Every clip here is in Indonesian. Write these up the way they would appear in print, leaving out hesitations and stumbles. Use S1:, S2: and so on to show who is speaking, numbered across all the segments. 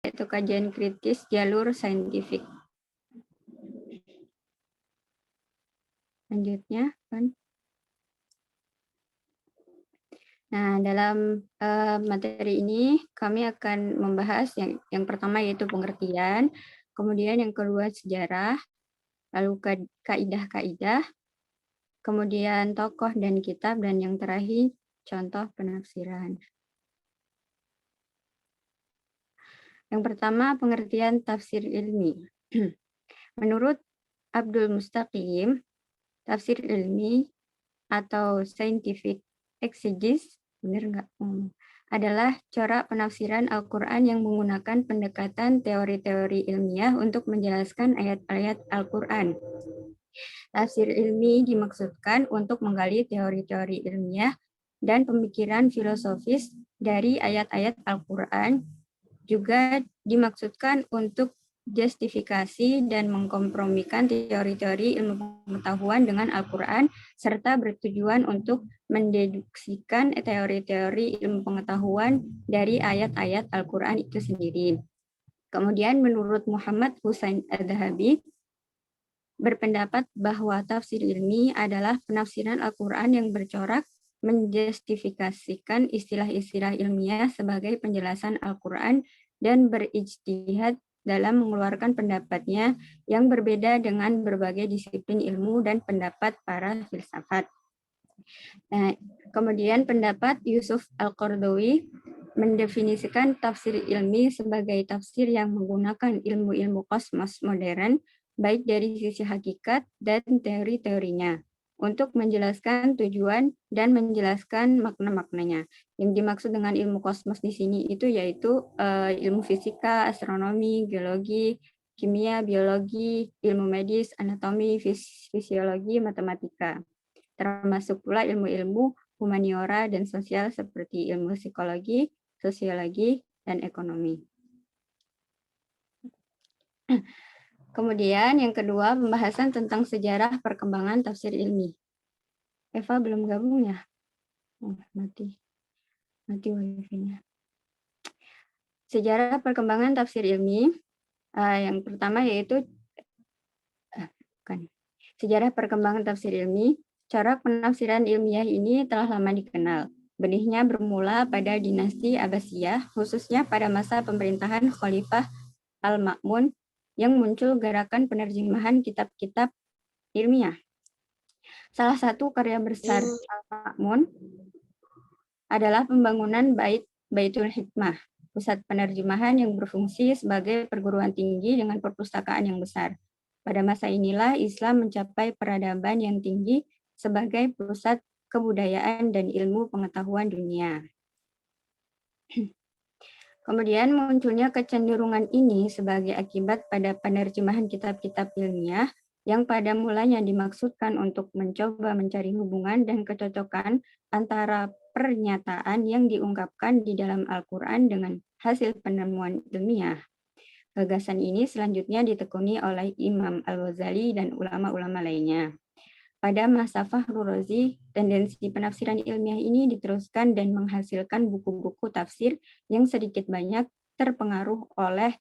S1: yaitu kajian kritis jalur saintifik. Selanjutnya, kan. Nah, dalam materi ini kami akan membahas yang pertama yaitu pengertian, kemudian yang kedua sejarah, lalu kaidah-kaidah, kemudian tokoh dan kitab, dan yang terakhir contoh penafsiran. Yang pertama, pengertian tafsir ilmi. Menurut Abdul Mustaqim, tafsir ilmi atau scientific exegesis, benar nggak? Adalah corak penafsiran Al-Quran yang menggunakan pendekatan teori-teori ilmiah untuk menjelaskan ayat-ayat Al-Quran. Tafsir ilmi dimaksudkan untuk menggali teori-teori ilmiah dan pemikiran filosofis dari ayat-ayat Al-Quran, juga dimaksudkan untuk justifikasi dan mengkompromikan teori-teori ilmu pengetahuan dengan Al-Quran, serta bertujuan untuk mendeduksikan teori-teori ilmu pengetahuan dari ayat-ayat Al-Quran itu sendiri. Kemudian menurut Muhammad Husain Adz-Dzahabi, berpendapat bahwa tafsir ilmi adalah penafsiran Al-Quran yang bercorak menjustifikasikan istilah-istilah ilmiah sebagai penjelasan Al-Quran dan berijtihad dalam mengeluarkan pendapatnya yang berbeda dengan berbagai disiplin ilmu dan pendapat para filsafat. Nah, kemudian pendapat Yusuf Al-Qaradawi mendefinisikan tafsir ilmi sebagai tafsir yang menggunakan ilmu-ilmu kosmos modern, baik dari sisi hakikat dan teori-teorinya, untuk menjelaskan tujuan dan menjelaskan makna-maknanya. Yang dimaksud dengan ilmu kosmos di sini itu yaitu ilmu fisika, astronomi, geologi, kimia, biologi, ilmu medis, anatomi, fisiologi, matematika. Termasuk pula ilmu-ilmu humaniora dan sosial seperti ilmu psikologi, sosiologi, dan ekonomi. Kemudian yang kedua, pembahasan tentang sejarah perkembangan tafsir ilmi. Eva belum gabung ya? Oh, mati wifi-nya. Sejarah perkembangan tafsir ilmi, yang pertama yaitu sejarah perkembangan tafsir ilmi. Corak penafsiran ilmiah ini telah lama dikenal. Benihnya bermula pada dinasti Abbasiyah, khususnya pada masa pemerintahan Khalifah Al-Ma'mun, yang muncul gerakan penerjemahan kitab-kitab ilmiah. Salah satu karya besar Al-Ma'mun adalah pembangunan Baitul Hikmah, pusat penerjemahan yang berfungsi sebagai perguruan tinggi dengan perpustakaan yang besar. Pada masa inilah Islam mencapai peradaban yang tinggi sebagai pusat kebudayaan dan ilmu pengetahuan dunia. Kemudian munculnya kecenderungan ini sebagai akibat pada penerjemahan kitab-kitab ilmiah yang pada mulanya dimaksudkan untuk mencoba mencari hubungan dan kecocokan antara pernyataan yang diungkapkan di dalam Al-Quran dengan hasil penemuan ilmiah. Gagasan ini selanjutnya ditekuni oleh Imam Al-Ghazali dan ulama-ulama lainnya. Pada masa Fakhrur Razi, tendensi penafsiran ilmiah ini diteruskan dan menghasilkan buku-buku tafsir yang sedikit banyak terpengaruh oleh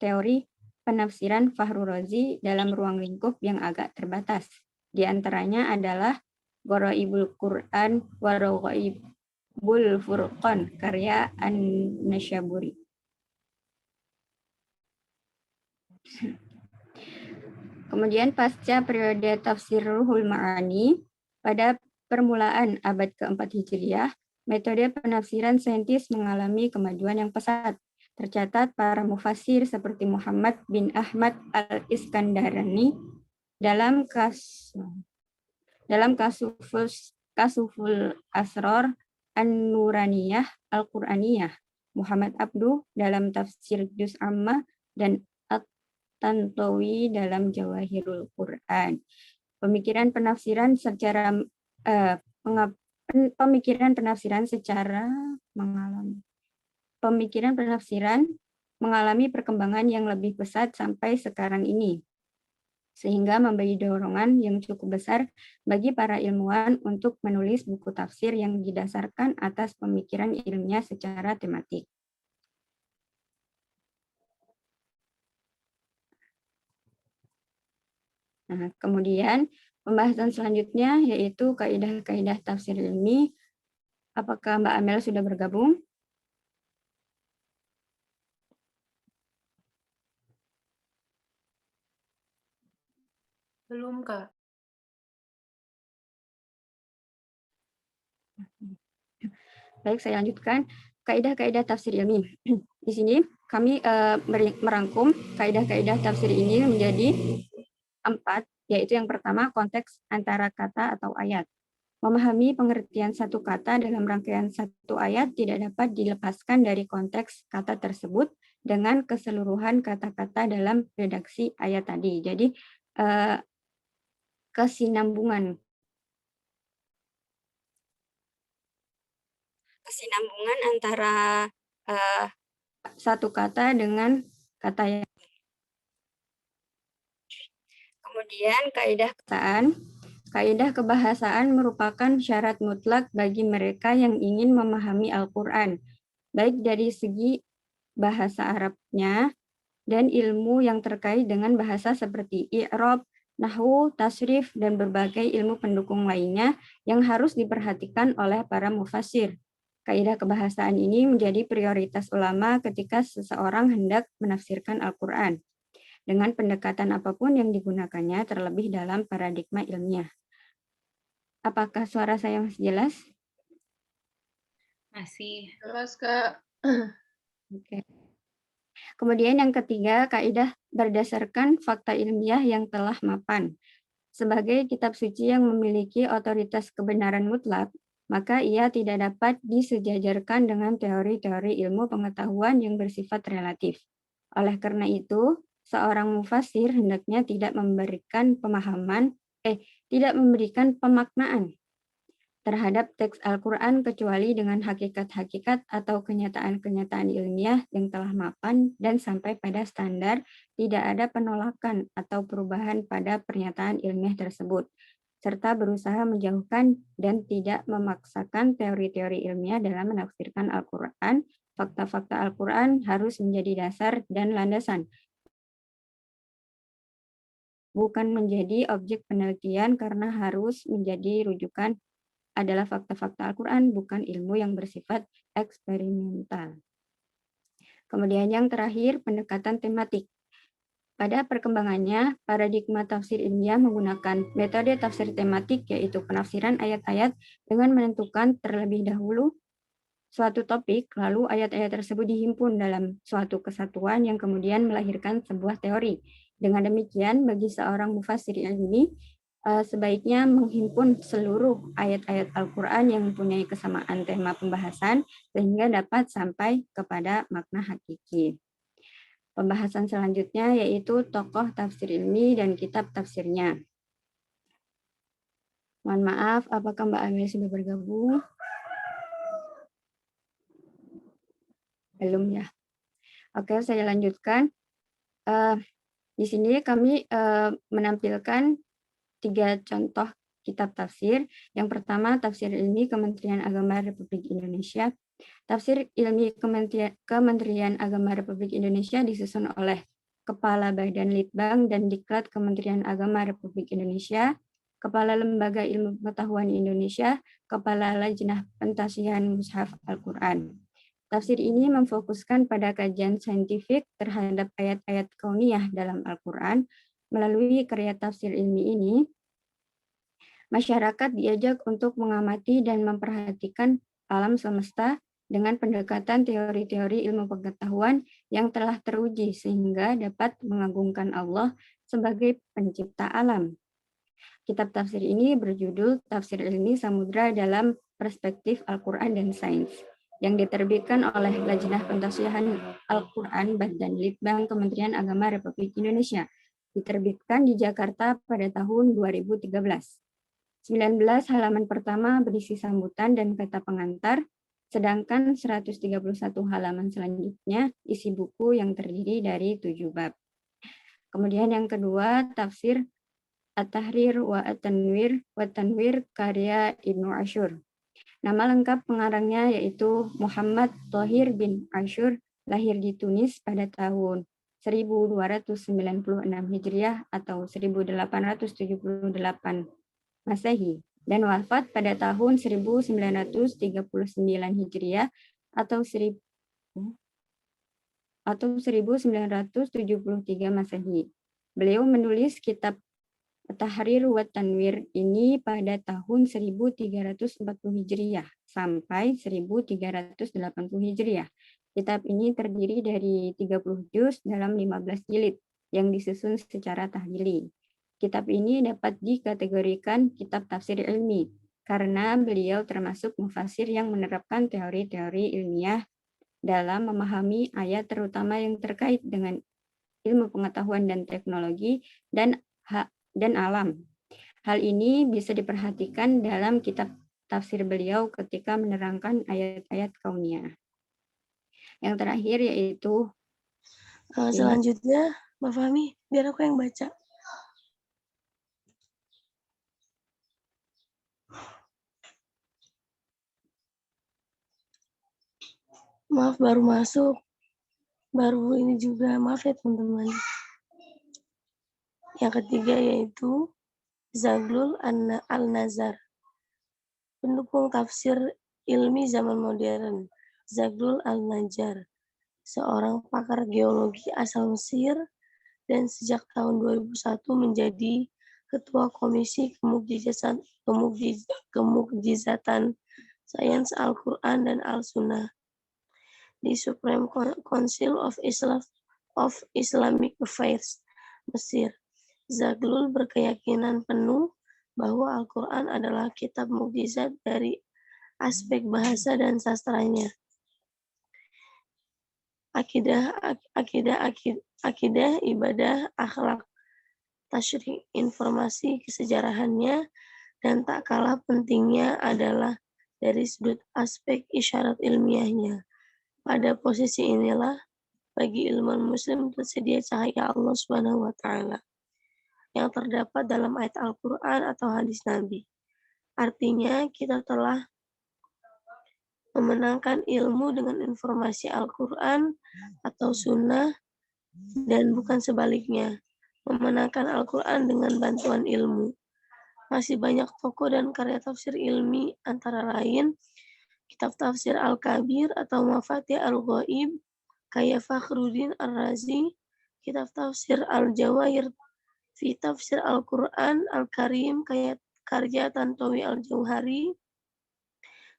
S1: teori penafsiran Fakhrur Razi dalam ruang lingkup yang agak terbatas. Di antaranya adalah Gharaibul Quran wa Gharaibul Furqan karya An-Nasyaburi. Kemudian pasca periode tafsir Ruhul Ma'ani, pada permulaan abad keempat Hijriah, metode penafsiran saintis mengalami kemajuan yang pesat. Tercatat para mufassir seperti Muhammad bin Ahmad al-Iskandarani dalam Kasuful Asror An-Nuraniyah Al-Quraniyah, Muhammad Abduh dalam tafsir Juz Amma, dan Tantowi dalam Jawahirul Quran. Pemikiran penafsiran mengalami perkembangan yang lebih pesat sampai sekarang ini, sehingga memberi dorongan yang cukup besar bagi para ilmuwan untuk menulis buku tafsir yang didasarkan atas pemikiran ilmiah secara tematik. Nah, kemudian pembahasan selanjutnya yaitu kaidah-kaidah tafsir ilmi. Apakah Mbak Amel sudah bergabung?
S2: Belum, Kak.
S1: Baik, saya lanjutkan. Kaidah-kaidah tafsir ilmi. Di sini kami merangkum kaidah-kaidah tafsir ini menjadi 4, yaitu yang pertama konteks antara kata atau ayat. Memahami pengertian satu kata dalam rangkaian satu ayat tidak dapat dilepaskan dari konteks kata tersebut dengan keseluruhan kata-kata dalam redaksi ayat tadi. Jadi kesinambungan antara satu kata dengan kata yang. Kemudian kaidah kebahasaan merupakan syarat mutlak bagi mereka yang ingin memahami Al-Quran, baik dari segi bahasa Arabnya dan ilmu yang terkait dengan bahasa seperti i'rab, nahwu, tasrif, dan berbagai ilmu pendukung lainnya yang harus diperhatikan oleh para mufassir. Kaidah kebahasaan ini menjadi prioritas ulama ketika seseorang hendak menafsirkan Al-Quran, dengan pendekatan apapun yang digunakannya terlebih dalam paradigma ilmiah. Apakah suara saya masih jelas?
S2: Masih. Jelas, Kak.
S1: Oke. Kemudian yang ketiga, kaidah berdasarkan fakta ilmiah yang telah mapan. Sebagai kitab suci yang memiliki otoritas kebenaran mutlak, maka ia tidak dapat disejajarkan dengan teori-teori ilmu pengetahuan yang bersifat relatif. Oleh karena itu, seorang mufassir hendaknya tidak memberikan pemaknaan terhadap teks Al-Quran kecuali dengan hakikat-hakikat atau kenyataan-kenyataan ilmiah yang telah mapan dan sampai pada standar tidak ada penolakan atau perubahan pada pernyataan ilmiah tersebut, serta berusaha menjauhkan dan tidak memaksakan teori-teori ilmiah dalam menafsirkan Al-Quran. Fakta-fakta Al-Quran harus menjadi dasar dan landasan, bukan menjadi objek penelitian karena harus menjadi rujukan adalah fakta-fakta Al-Quran, bukan ilmu yang bersifat eksperimental. Kemudian yang terakhir, pendekatan tematik. Pada perkembangannya, paradigma tafsir ilmiah menggunakan metode tafsir tematik, yaitu penafsiran ayat-ayat dengan menentukan terlebih dahulu suatu topik, lalu ayat-ayat tersebut dihimpun dalam suatu kesatuan yang kemudian melahirkan sebuah teori. Dengan demikian, bagi seorang mufassir ilmi, sebaiknya menghimpun seluruh ayat-ayat Al-Quran yang mempunyai kesamaan tema pembahasan sehingga dapat sampai kepada makna hakiki. Pembahasan selanjutnya yaitu tokoh tafsir ilmi dan kitab tafsirnya. Mohon maaf, apakah Mbak Amel sudah bergabung? Belum ya. Oke, saya lanjutkan. Di sini kami menampilkan 3 contoh kitab tafsir. Yang pertama, Tafsir Ilmi Kementerian Agama Republik Indonesia. Tafsir Ilmi Kementerian Agama Republik Indonesia disusun oleh Kepala Badan Litbang dan Diklat Kementerian Agama Republik Indonesia, Kepala Lembaga Ilmu Pengetahuan Indonesia, Kepala Lajnah Pentasihan Mushaf Al-Quran. Tafsir ini memfokuskan pada kajian saintifik terhadap ayat-ayat kauniyah dalam Al-Quran. Melalui karya tafsir ilmi ini, masyarakat diajak untuk mengamati dan memperhatikan alam semesta dengan pendekatan teori-teori ilmu pengetahuan yang telah teruji sehingga dapat mengagungkan Allah sebagai pencipta alam. Kitab tafsir ini berjudul Tafsir Ilmi Samudra dalam Perspektif Al-Quran dan Sains, yang diterbitkan oleh Lajnah Pentasihan Al-Quran Badan Litbang Kementerian Agama Republik Indonesia. Diterbitkan di Jakarta pada tahun 2013. 19 halaman pertama berisi sambutan dan kata pengantar, sedangkan 131 halaman selanjutnya isi buku yang terdiri dari 7 bab. Kemudian yang kedua, tafsir At-Tahrir wa At-Tanwir karya Ibnu Ashur. Nama lengkap pengarangnya yaitu Muhammad Thohir bin Ashur, lahir di Tunis pada tahun 1296 Hijriah atau 1878 Masehi, dan wafat pada tahun 1939 Hijriah atau 1973 Masehi. Beliau menulis kitab Tahrir wa Tanwir ini pada tahun 1340 Hijriah sampai 1380 Hijriah. Kitab ini terdiri dari 30 juz dalam 15 jilid yang disusun secara tahlili. Kitab ini dapat dikategorikan kitab tafsir ilmi karena beliau termasuk mufassir yang menerapkan teori-teori ilmiah dalam memahami ayat terutama yang terkait dengan ilmu pengetahuan dan teknologi dan alam. Hal ini bisa diperhatikan dalam kitab tafsir beliau ketika menerangkan ayat-ayat kauniyah. Yang terakhir yaitu
S3: selanjutnya Mbak Fahmi, biar aku yang baca. Maaf baru masuk. Baru ini juga, maaf ya teman-teman. Yang ketiga yaitu Zaghlul Al-Nazar, pendukung tafsir ilmi zaman modern. Zaghlul Al-Najjar, seorang pakar geologi asal Mesir dan sejak tahun 2001 menjadi Ketua Komisi Kemukjizatan Sains Al-Quran dan Al-Sunnah di Supreme Council of Islamic Affairs, Mesir. Zaghlul berkeyakinan penuh bahwa Al-Quran adalah kitab mukjizat dari aspek bahasa dan sastranya. Akidah, ibadah, akhlak, tasyri', informasi kesejarahannya, dan tak kalah pentingnya adalah dari sudut aspek isyarat ilmiahnya. Pada posisi inilah bagi ilmuwan muslim tersedia cahaya Allah Subhanahu wa taala yang terdapat dalam ayat Al-Qur'an atau hadis Nabi. Artinya kita telah memenangkan ilmu dengan informasi Al-Qur'an atau sunnah dan bukan sebaliknya, memenangkan Al-Qur'an dengan bantuan ilmu. Masih banyak tokoh dan karya tafsir ilmi antara lain kitab tafsir Al-Kabir atau Mafatih Al-Ghaib kayak Fakhruddin Ar-Razi, kitab tafsir Al-Jawahir fi tafsir Al-Quran Al-Karim kayak karya Tantowi Al-Jauhari,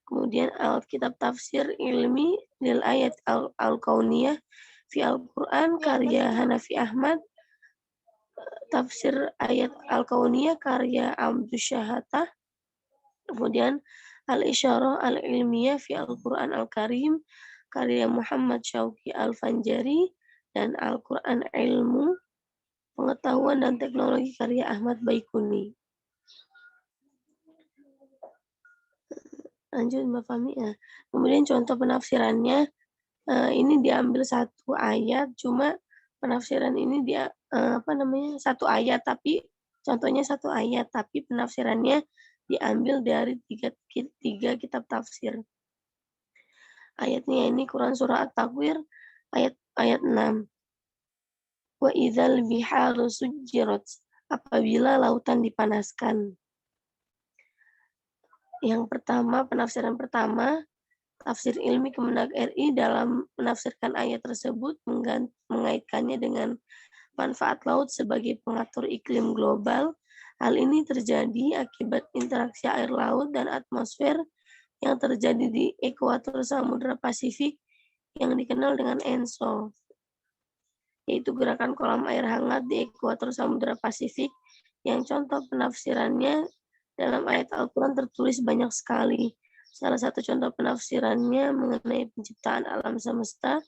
S3: kemudian kitab tafsir ilmi lil ayat Al-Kauniyah fi Al-Quran karya Hanafi Ahmad, tafsir ayat Al-Kauniyah karya Abdus Syahatah, kemudian Al-Isyarah Al-Ilmiyah fi Al-Quran Al-Karim karya Muhammad Syauqi Al-Fanjari, dan Al-Quran Ilmu Pengetahuan dan Teknologi karya Ahmad Baikuni. Lanjut Mbak Fahmi ya. Kemudian contoh penafsirannya, ini diambil satu ayat, cuma penafsiran ini satu ayat, tapi contohnya satu ayat, tapi penafsirannya diambil dari tiga kitab tafsir. Ayatnya ini Quran surah At-Takwir ayat 6. Wa idzal biharu sujjirat, apabila lautan dipanaskan. Yang pertama, penafsiran pertama, tafsir ilmi Kemenag RI dalam menafsirkan ayat tersebut mengaitkannya dengan manfaat laut sebagai pengatur iklim global. Hal ini terjadi akibat interaksi air laut dan atmosfer yang terjadi di ekuator Samudra Pasifik yang dikenal dengan ENSO, yaitu gerakan kolam air hangat di ekuator Samudra Pasifik, yang contoh penafsirannya dalam ayat Al-Quran tertulis banyak sekali. Salah satu contoh penafsirannya mengenai penciptaan alam semesta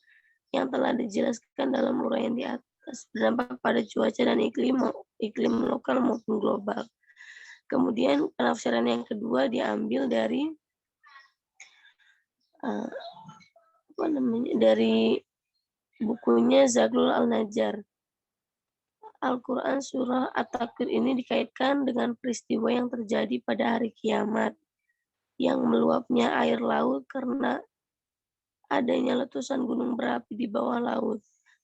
S3: yang telah dijelaskan dalam uraian di atas, berdampak pada cuaca dan iklim lokal maupun global. Kemudian penafsiran yang kedua diambil dari dari bukunya Zaghlul Al-Najjar. Al-Quran surah At-Takwir ini dikaitkan dengan peristiwa yang terjadi pada hari kiamat, yang meluapnya air laut karena adanya letusan gunung berapi di bawah laut.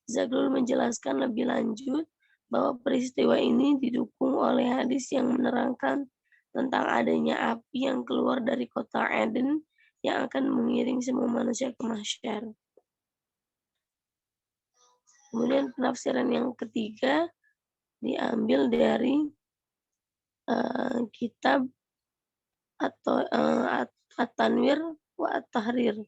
S3: Zaglul menjelaskan lebih lanjut bahwa peristiwa ini didukung oleh hadis yang menerangkan tentang adanya api yang keluar dari kota Eden yang akan mengiring semua manusia ke mahsyar. Kemudian penafsiran yang ketiga diambil dari kitab atau At-Tanwir wa At-Tahrir,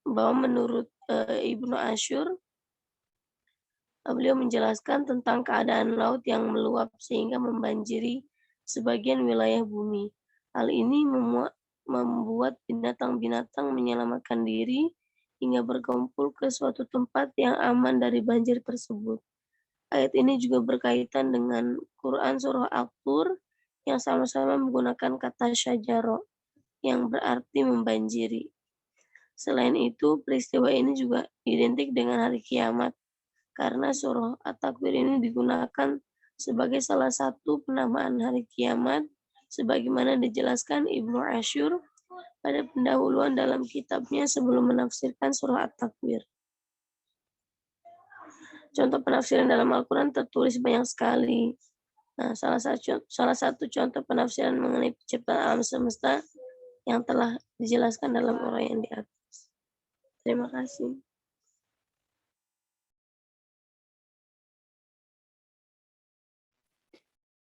S3: bahwa menurut Ibnu Asyur, beliau menjelaskan tentang keadaan laut yang meluap sehingga membanjiri sebagian wilayah bumi. Hal ini membuat binatang-binatang menyelamatkan diri hingga berkumpul ke suatu tempat yang aman dari banjir tersebut. Ayat ini juga berkaitan dengan Quran Surah At-Tur yang sama-sama menggunakan kata syajaro yang berarti membanjiri. Selain itu, peristiwa ini juga identik dengan hari kiamat, karena surah At-Takwir ini digunakan sebagai salah satu penamaan hari kiamat, sebagaimana dijelaskan Ibnu Asyur pada pendahuluan dalam kitabnya sebelum menafsirkan surah At-Takwir. Contoh penafsiran dalam Al-Quran tertulis banyak sekali. Nah, salah satu contoh penafsiran mengenai penciptaan alam semesta yang telah dijelaskan dalam uraian di atas. Terima kasih.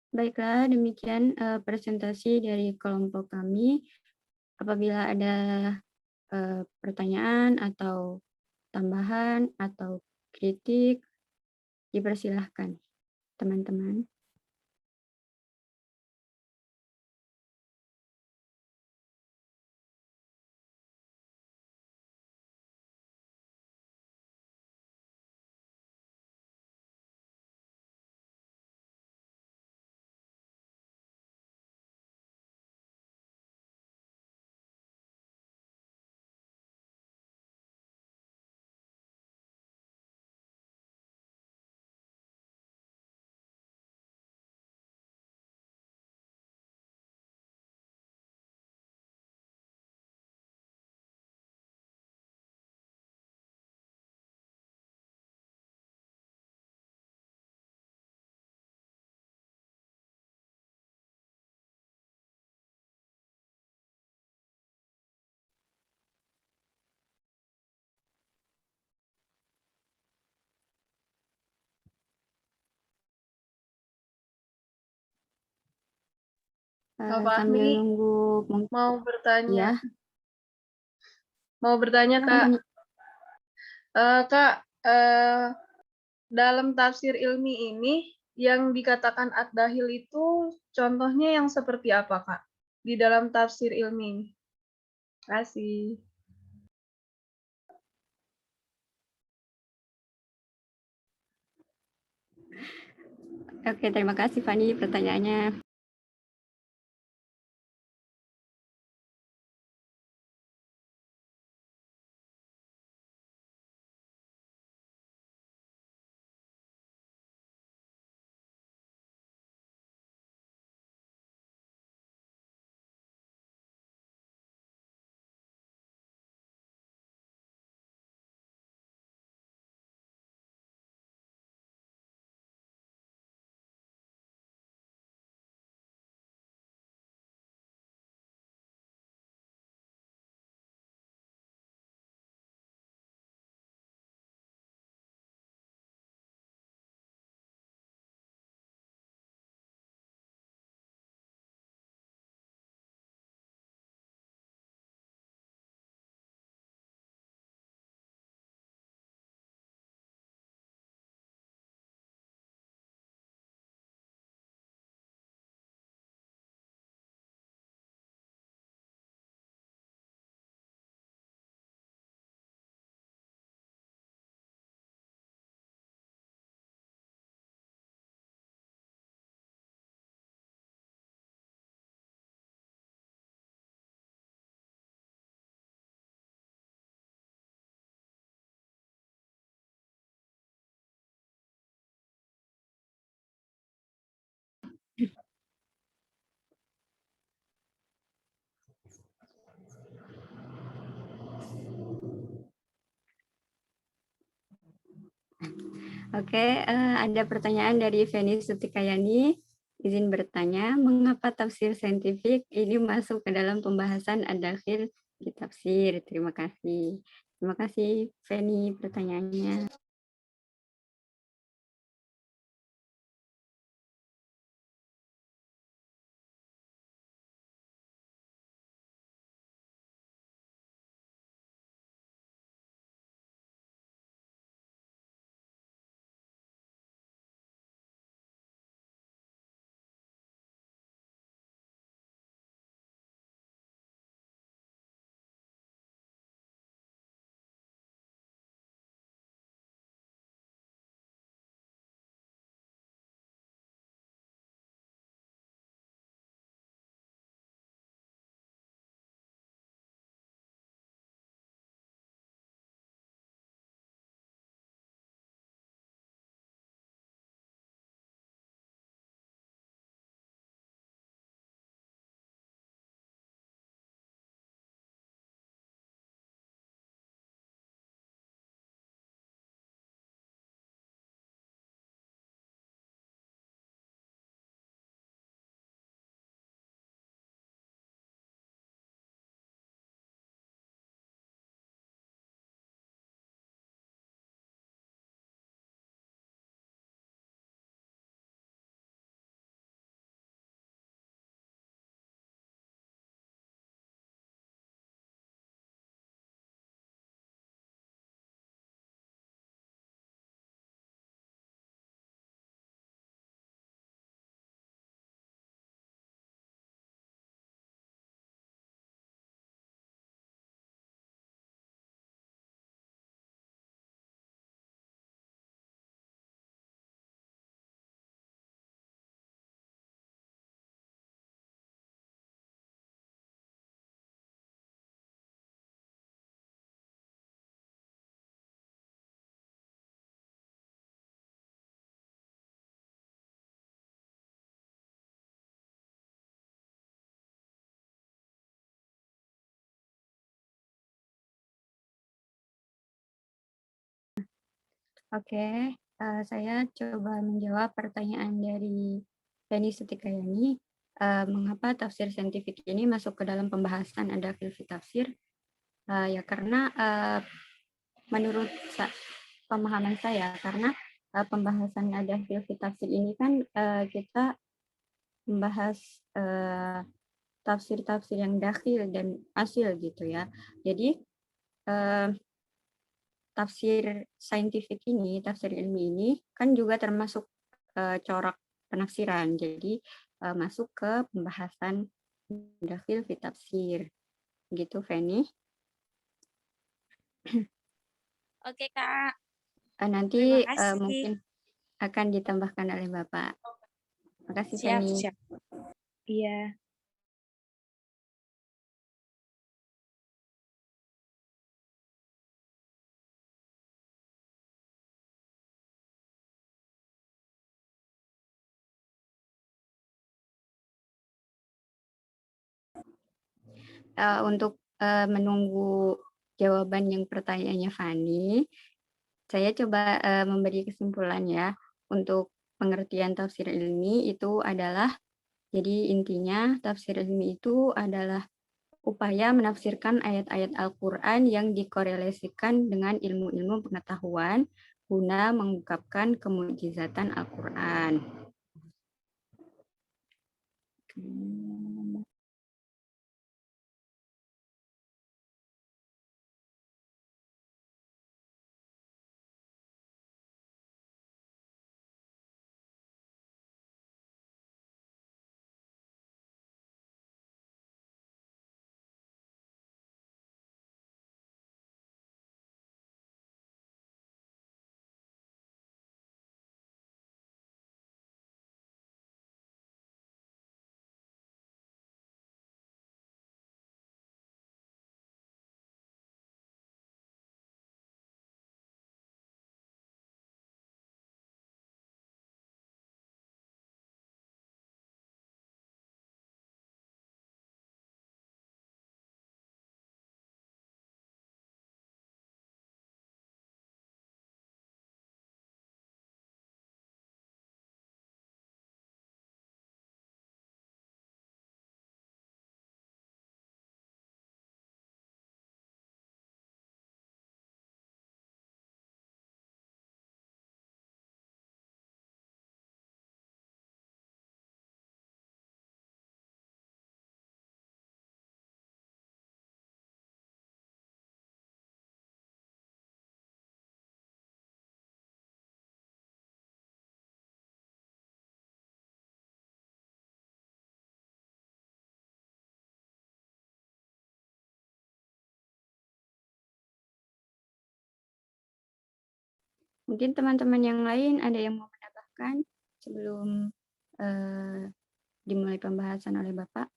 S1: Baiklah, demikian presentasi dari kelompok kami. Apabila ada pertanyaan atau tambahan atau kritik, dipersilahkan, teman-teman.
S2: Pak
S1: Sambil
S2: Fahmi
S1: nunggu
S2: mau bertanya.
S1: ya.
S2: Mau bertanya, Kak. Kak, dalam tafsir ilmi ini yang dikatakan ad-dahil itu contohnya yang seperti apa, Kak? Di dalam tafsir ilmi ini. Terima kasih.
S1: Oke, terima kasih Fani pertanyaannya. Oke, ada pertanyaan dari Feni Sutikayani. Izin bertanya, mengapa tafsir saintifik ini masuk ke dalam pembahasan ad-dakhil di tafsir? Terima kasih. Terima kasih, Feni, pertanyaannya. Oke, saya coba menjawab pertanyaan dari Feni Sutikayani, mengapa tafsir saintifik ini masuk ke dalam pembahasan ad-dakhil fi tafsir? Ya karena menurut pemahaman saya, karena pembahasan ad-dakhil fi tafsir ini kan kita membahas tafsir-tafsir yang dakhil dan asil gitu ya. Jadi tafsir saintifik ini, tafsir ilmi ini kan juga termasuk corak penafsiran. Jadi masuk ke pembahasan dakhil fi tafsir. Gitu, Feni.
S4: Oke, Kak.
S1: Nanti
S4: Terima kasih.
S1: mungkin akan ditambahkan oleh Bapak. Terima kasih,
S4: Siap,
S1: Feni.
S4: siap. Iya.
S1: Untuk menunggu jawaban yang pertanyaannya Fani, saya coba memberi kesimpulan ya. Untuk pengertian tafsir ilmi itu adalah, jadi intinya tafsir ilmi itu adalah upaya menafsirkan ayat-ayat Al-Quran yang dikorelasikan dengan ilmu-ilmu pengetahuan guna mengungkapkan kemujizatan Al-Quran. Mungkin teman-teman yang lain ada yang mau menambahkan sebelum dimulai pembahasan oleh Bapak?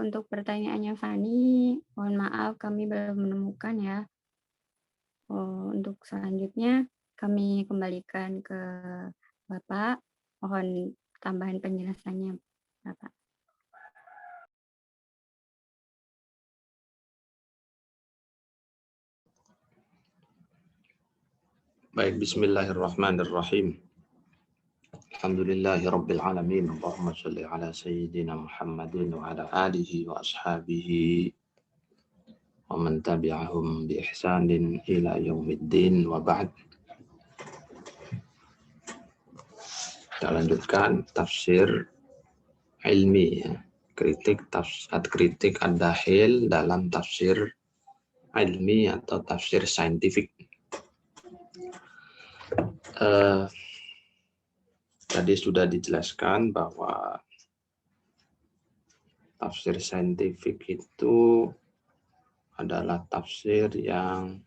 S1: Untuk pertanyaannya Fani, mohon maaf kami belum menemukan ya. Untuk selanjutnya kami kembalikan ke Bapak. Mohon tambahan penjelasannya, Bapak.
S5: Baik, bismillahirrahmanirrahim. Alhamdulillahi rabbil alamin. Allahumma shalli ala sayyidina Muhammadin wa ala alihi wa ashabihi wa man tabi'ahum bi ihsanin ila yaumiddin wa ba'd. Kita lanjutkan tafsir ilmi ya. Kritik ad-dahil dalam tafsir ilmi atau tafsir saintifik. Tadi sudah dijelaskan bahwa tafsir saintifik itu adalah tafsir yang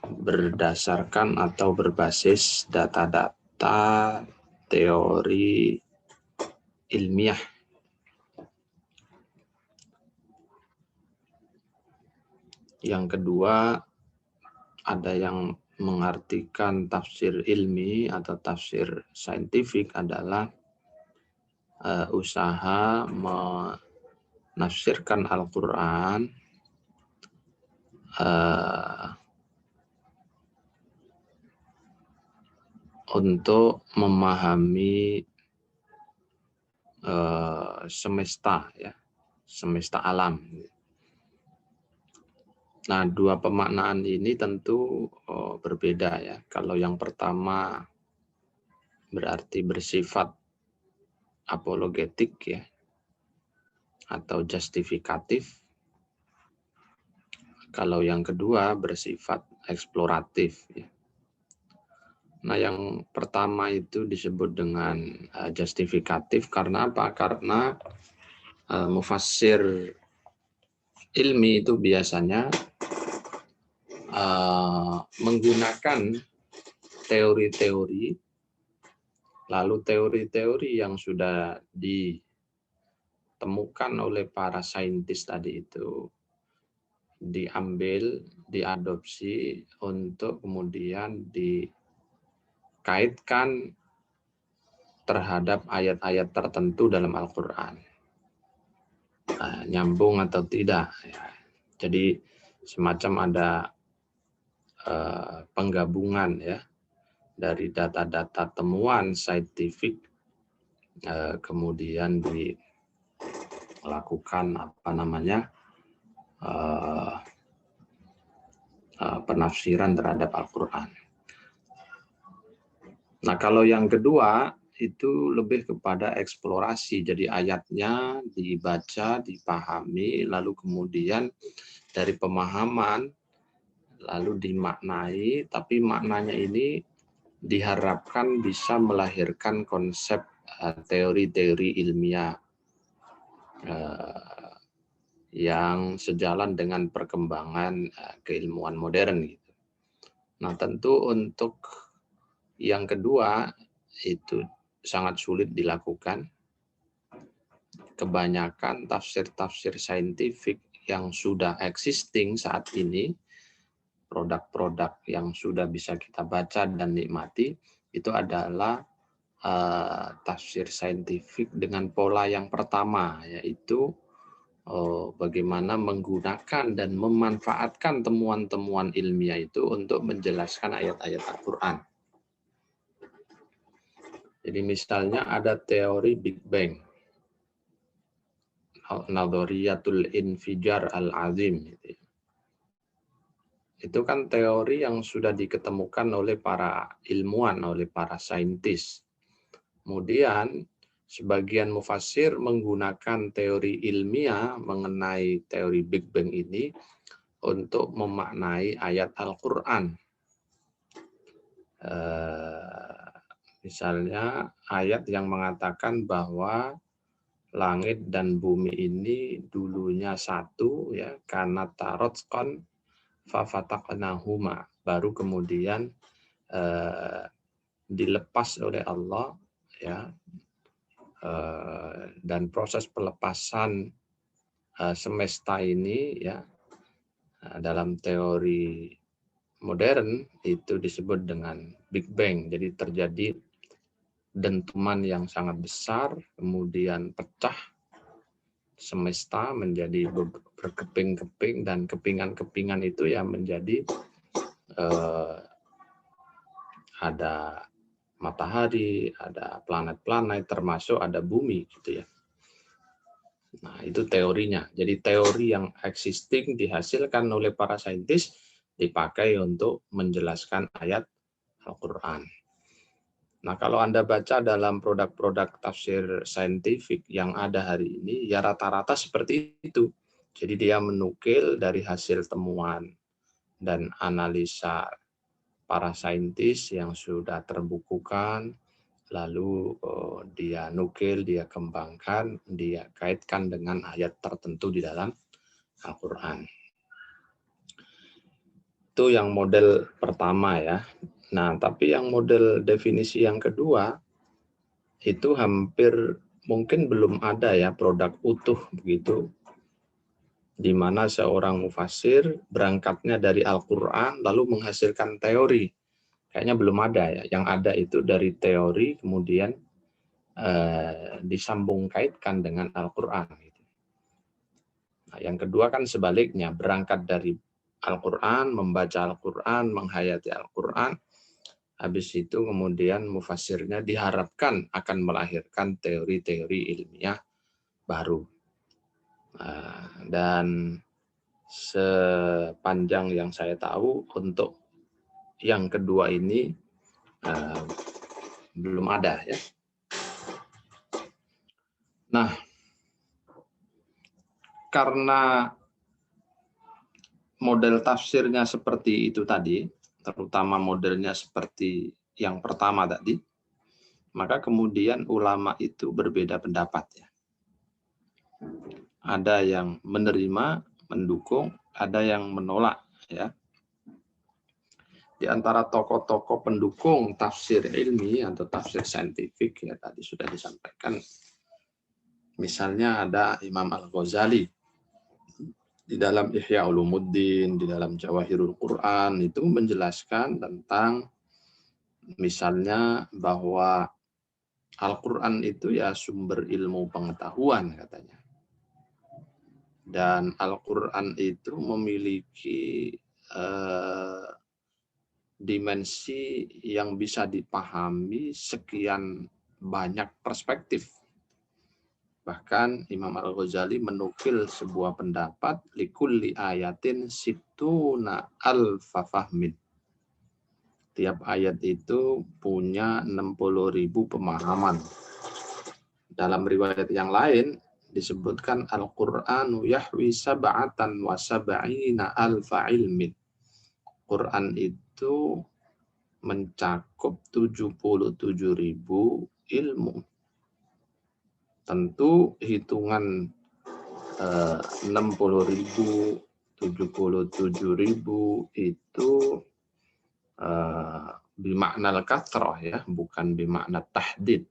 S5: berdasarkan atau berbasis data-data teori ilmiah. Yang kedua, ada yang mengartikan tafsir ilmi atau tafsir saintifik adalah usaha menafsirkan Al-Quran untuk memahami semesta, ya, semesta alam. Nah, dua pemaknaan ini tentu berbeda ya. Kalau yang pertama berarti bersifat apologetik ya, atau justifikatif. Kalau yang kedua bersifat eksploratif ya. Nah, yang pertama itu disebut dengan justifikatif karena apa? Karena mufassir ilmi itu biasanya menggunakan teori-teori, lalu teori-teori yang sudah ditemukan oleh para saintis tadi itu diambil, diadopsi untuk kemudian dikaitkan terhadap ayat-ayat tertentu dalam Al-Quran. Nyambung atau tidak. Jadi semacam ada penggabungan ya dari data-data temuan saintifik, kemudian dilakukan penafsiran terhadap Al-Quran. Nah, kalau yang kedua itu lebih kepada eksplorasi, jadi ayatnya dibaca, dipahami, lalu kemudian dari pemahaman lalu dimaknai, tapi maknanya ini diharapkan bisa melahirkan konsep teori-teori ilmiah yang sejalan dengan perkembangan keilmuan modern gitu. Nah, tentu untuk yang kedua itu sangat sulit dilakukan. Kebanyakan tafsir-tafsir saintifik yang sudah existing saat ini, produk-produk yang sudah bisa kita baca dan nikmati, itu adalah tafsir saintifik dengan pola yang pertama, yaitu bagaimana menggunakan dan memanfaatkan temuan-temuan ilmiah itu untuk menjelaskan ayat-ayat Al-Quran. Jadi misalnya ada teori Big Bang, Nadhariyatul Infijar Al-Azim. Itu kan teori yang sudah diketemukan oleh para ilmuwan, oleh para saintis. Kemudian sebagian mufassir menggunakan teori ilmiah mengenai teori Big Bang ini untuk memaknai ayat Al-Quran. Misalnya ayat yang mengatakan bahwa langit dan bumi ini dulunya satu, ya, karena tarotskon fafataqnahuma, baru kemudian dilepas oleh Allah, ya, dan proses pelepasan semesta ini, ya, dalam teori modern itu disebut dengan Big Bang. Jadi terjadi dentuman yang sangat besar, kemudian pecah semesta menjadi berkeping-keping, dan kepingan-kepingan itu ya menjadi ada matahari, ada planet-planet, termasuk ada bumi gitu ya. Nah, itu teorinya. Jadi teori yang existing dihasilkan oleh para saintis dipakai untuk menjelaskan ayat Al-Quran. Nah, kalau Anda baca dalam produk-produk tafsir saintifik yang ada hari ini, ya rata-rata seperti itu. Jadi dia menukil dari hasil temuan dan analisa para saintis yang sudah terbukukan, lalu dia nukil, dia kembangkan, dia kaitkan dengan ayat tertentu di dalam Al-Quran. Itu yang model pertama ya. Nah, tapi yang model definisi yang kedua, itu hampir mungkin belum ada ya produk utuh begitu, di mana seorang mufassir berangkatnya dari Al-Quran lalu menghasilkan teori. Kayaknya belum ada ya. Yang ada itu dari teori kemudian disambung kaitkan dengan Al-Quran. Nah, yang kedua kan sebaliknya, berangkat dari Al-Quran, membaca Al-Quran, menghayati Al-Quran, habis itu kemudian mufassirnya diharapkan akan melahirkan teori-teori ilmiah baru. Dan sepanjang yang saya tahu untuk yang kedua ini belum ada ya. Nah, karena model tafsirnya seperti itu tadi, terutama modelnya seperti yang pertama tadi, maka kemudian ulama itu berbeda pendapat ya. Ada yang menerima, mendukung, ada yang menolak ya. Di antara tokoh-tokoh pendukung tafsir ilmi atau tafsir saintifik ya tadi sudah disampaikan. Misalnya ada Imam Al-Ghazali di dalam Ihya Ulumuddin, di dalam Jawahirul Quran itu menjelaskan tentang misalnya bahwa Al-Quran itu ya sumber ilmu pengetahuan katanya. Dan Al-Quran itu memiliki dimensi yang bisa dipahami sekian banyak perspektif. Bahkan Imam Al-Ghazali menukil sebuah pendapat likulli ayatin situna alfa fahmin. Tiap ayat itu punya 60.000 pemahaman. Dalam riwayat yang lain disebutkan Al-Qur'anu yahwi sab'atan wa sab'ina alfa ilmin. Quran itu mencakup 77.000 ilmu. Tentu hitungan 60.000, 77.000 itu bimakna al-katsrah ya, bukan bimakna tahdid.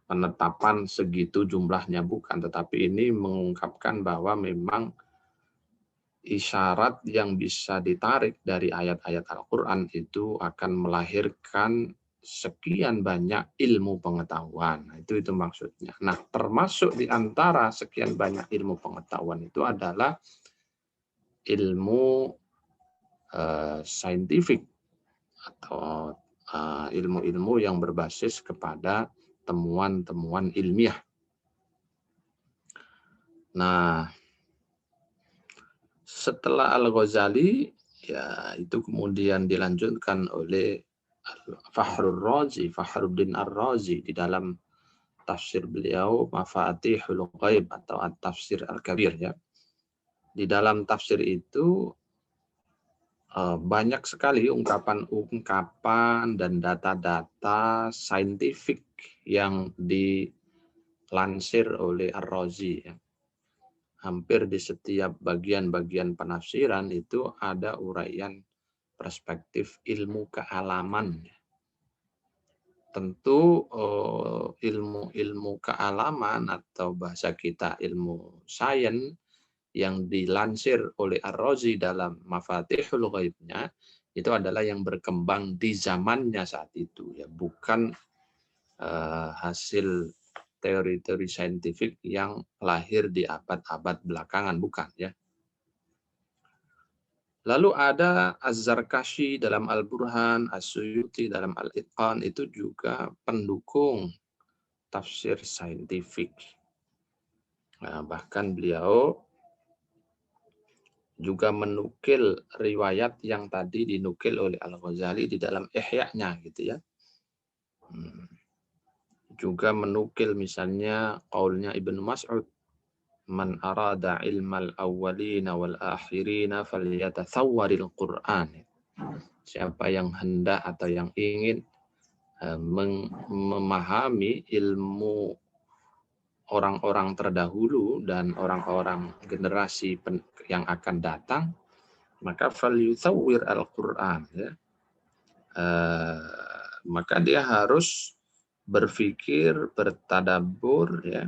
S5: Penetapan segitu jumlahnya bukan, tetapi ini mengungkapkan bahwa memang isyarat yang bisa ditarik dari ayat-ayat Al-Quran itu akan melahirkan sekian banyak ilmu pengetahuan. Nah, itu maksudnya. Nah, termasuk di antara sekian banyak ilmu pengetahuan itu adalah ilmu saintifik atau ilmu-ilmu yang berbasis kepada temuan-temuan ilmiah. Nah, setelah Al-Ghazali, ya itu kemudian dilanjutkan oleh Fakhruddin Ar-Razi di dalam tafsir beliau Mafatihul Ghaib atau At-Tafsir Al-Kabir ya. Di dalam tafsir itu banyak sekali ungkapan-ungkapan dan data-data saintifik yang dilansir oleh Ar-Razi ya. Hampir di setiap bagian-bagian penafsiran itu ada uraian perspektif ilmu kealaman. Tentu ilmu kealaman atau bahasa kita ilmu sains yang dilansir oleh Ar-Razi dalam Mafatihul Ghaibnya itu adalah yang berkembang di zamannya saat itu ya, bukan hasil teori-teori saintifik yang lahir di abad-abad belakangan, bukan ya. Lalu ada Az-Zarkashi dalam Al-Burhan, As-Suyuti dalam Al-Itqan, itu juga pendukung tafsir saintifik. Nah, bahkan beliau juga menukil riwayat yang tadi dinukil oleh Al-Ghazali di dalam Ihya-nya gitu ya. Juga menukil misalnya qaulnya Ibnu Mas'ud, man arada ilmal awwalina wal akhirina falyatasawwaril Qur'an. Siapa yang hendak atau yang ingin memahami ilmu orang-orang terdahulu dan orang-orang generasi yang akan datang, maka falyusawwir al-Qur'an ya. Maka dia harus berpikir, bertadabbur ya,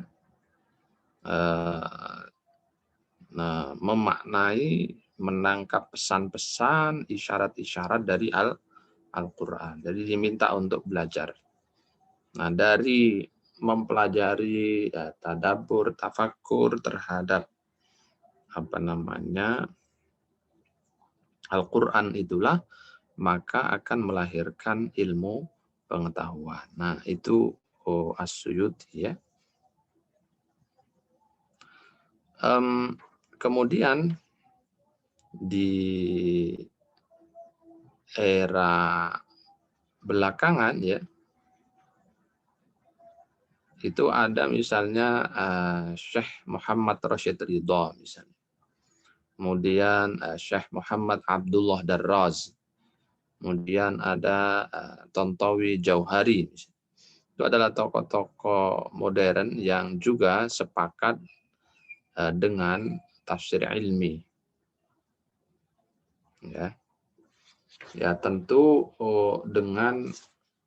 S5: memaknai, menangkap pesan-pesan, isyarat-isyarat dari Al-Quran. Jadi diminta untuk belajar. Nah, dari mempelajari tadabbur, tafakur terhadap Al-Quran itulah maka akan melahirkan ilmu pengetahuan. Nah, itu As-Suyuti ya. Kemudian di era belakangan ya, itu ada misalnya Syekh Muhammad Rashid Ridha misalnya. Kemudian Syekh Muhammad Abdullah Darraz. Kemudian ada Tontowi Jauhari. Itu adalah tokoh-tokoh modern yang juga sepakat dengan tafsir ilmi. Ya tentu dengan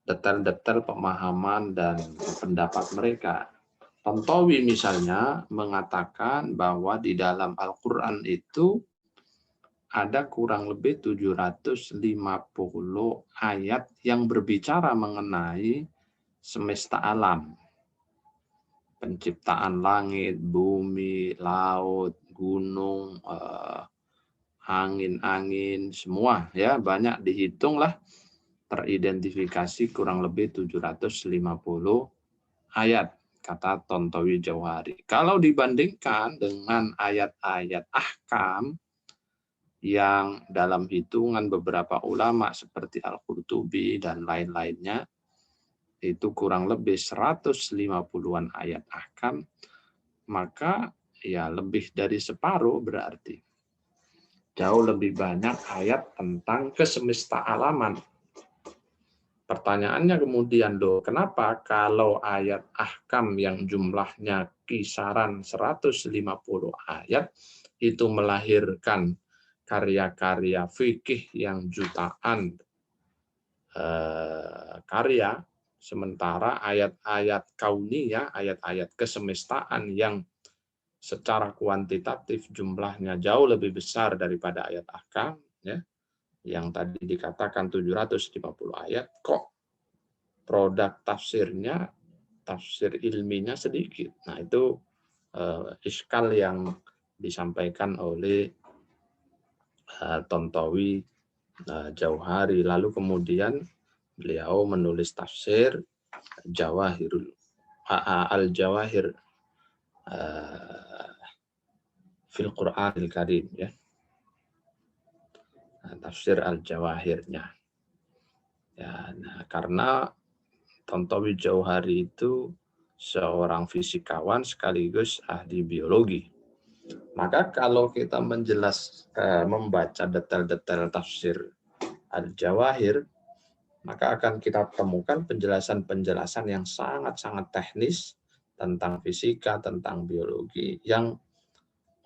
S5: detail-detail pemahaman dan pendapat mereka. Tontowi misalnya mengatakan bahwa di dalam Al-Quran itu ada kurang lebih 750 ayat yang berbicara mengenai semesta alam. Penciptaan langit, bumi, laut, gunung, angin-angin, semua ya banyak dihitunglah, teridentifikasi kurang lebih 750 ayat, kata Tontowi Jauhari. Kalau dibandingkan dengan ayat-ayat ahkam yang dalam hitungan beberapa ulama seperti Al-Qurtubi dan lain-lainnya, itu kurang lebih 150-an ayat ahkam, maka ya lebih dari separuh berarti. Jauh lebih banyak ayat tentang kesemesta alaman. Pertanyaannya kemudian, kenapa kalau ayat ahkam yang jumlahnya kisaran 150 ayat itu melahirkan karya-karya fikih yang jutaan karya, sementara ayat-ayat kauniyah, ayat-ayat kesemestaan yang secara kuantitatif jumlahnya jauh lebih besar daripada ayat ahkam, ya, yang tadi dikatakan 750 ayat, kok produk tafsirnya, tafsir ilminya sedikit. Nah, itu iskal yang disampaikan oleh Tontowi Jauhari. Lalu kemudian beliau menulis tafsir Jawahirul Al-Jawahir fil Qur'anil Karim, ya. Tafsir Al-Jawahirnya. Ya, nah, karena Tontowi Jauhari itu seorang fisikawan sekaligus ahli biologi. Maka kalau kita membaca detail-detail tafsir Al-Jawahir, maka akan kita temukan penjelasan-penjelasan yang sangat-sangat teknis tentang fisika, tentang biologi, yang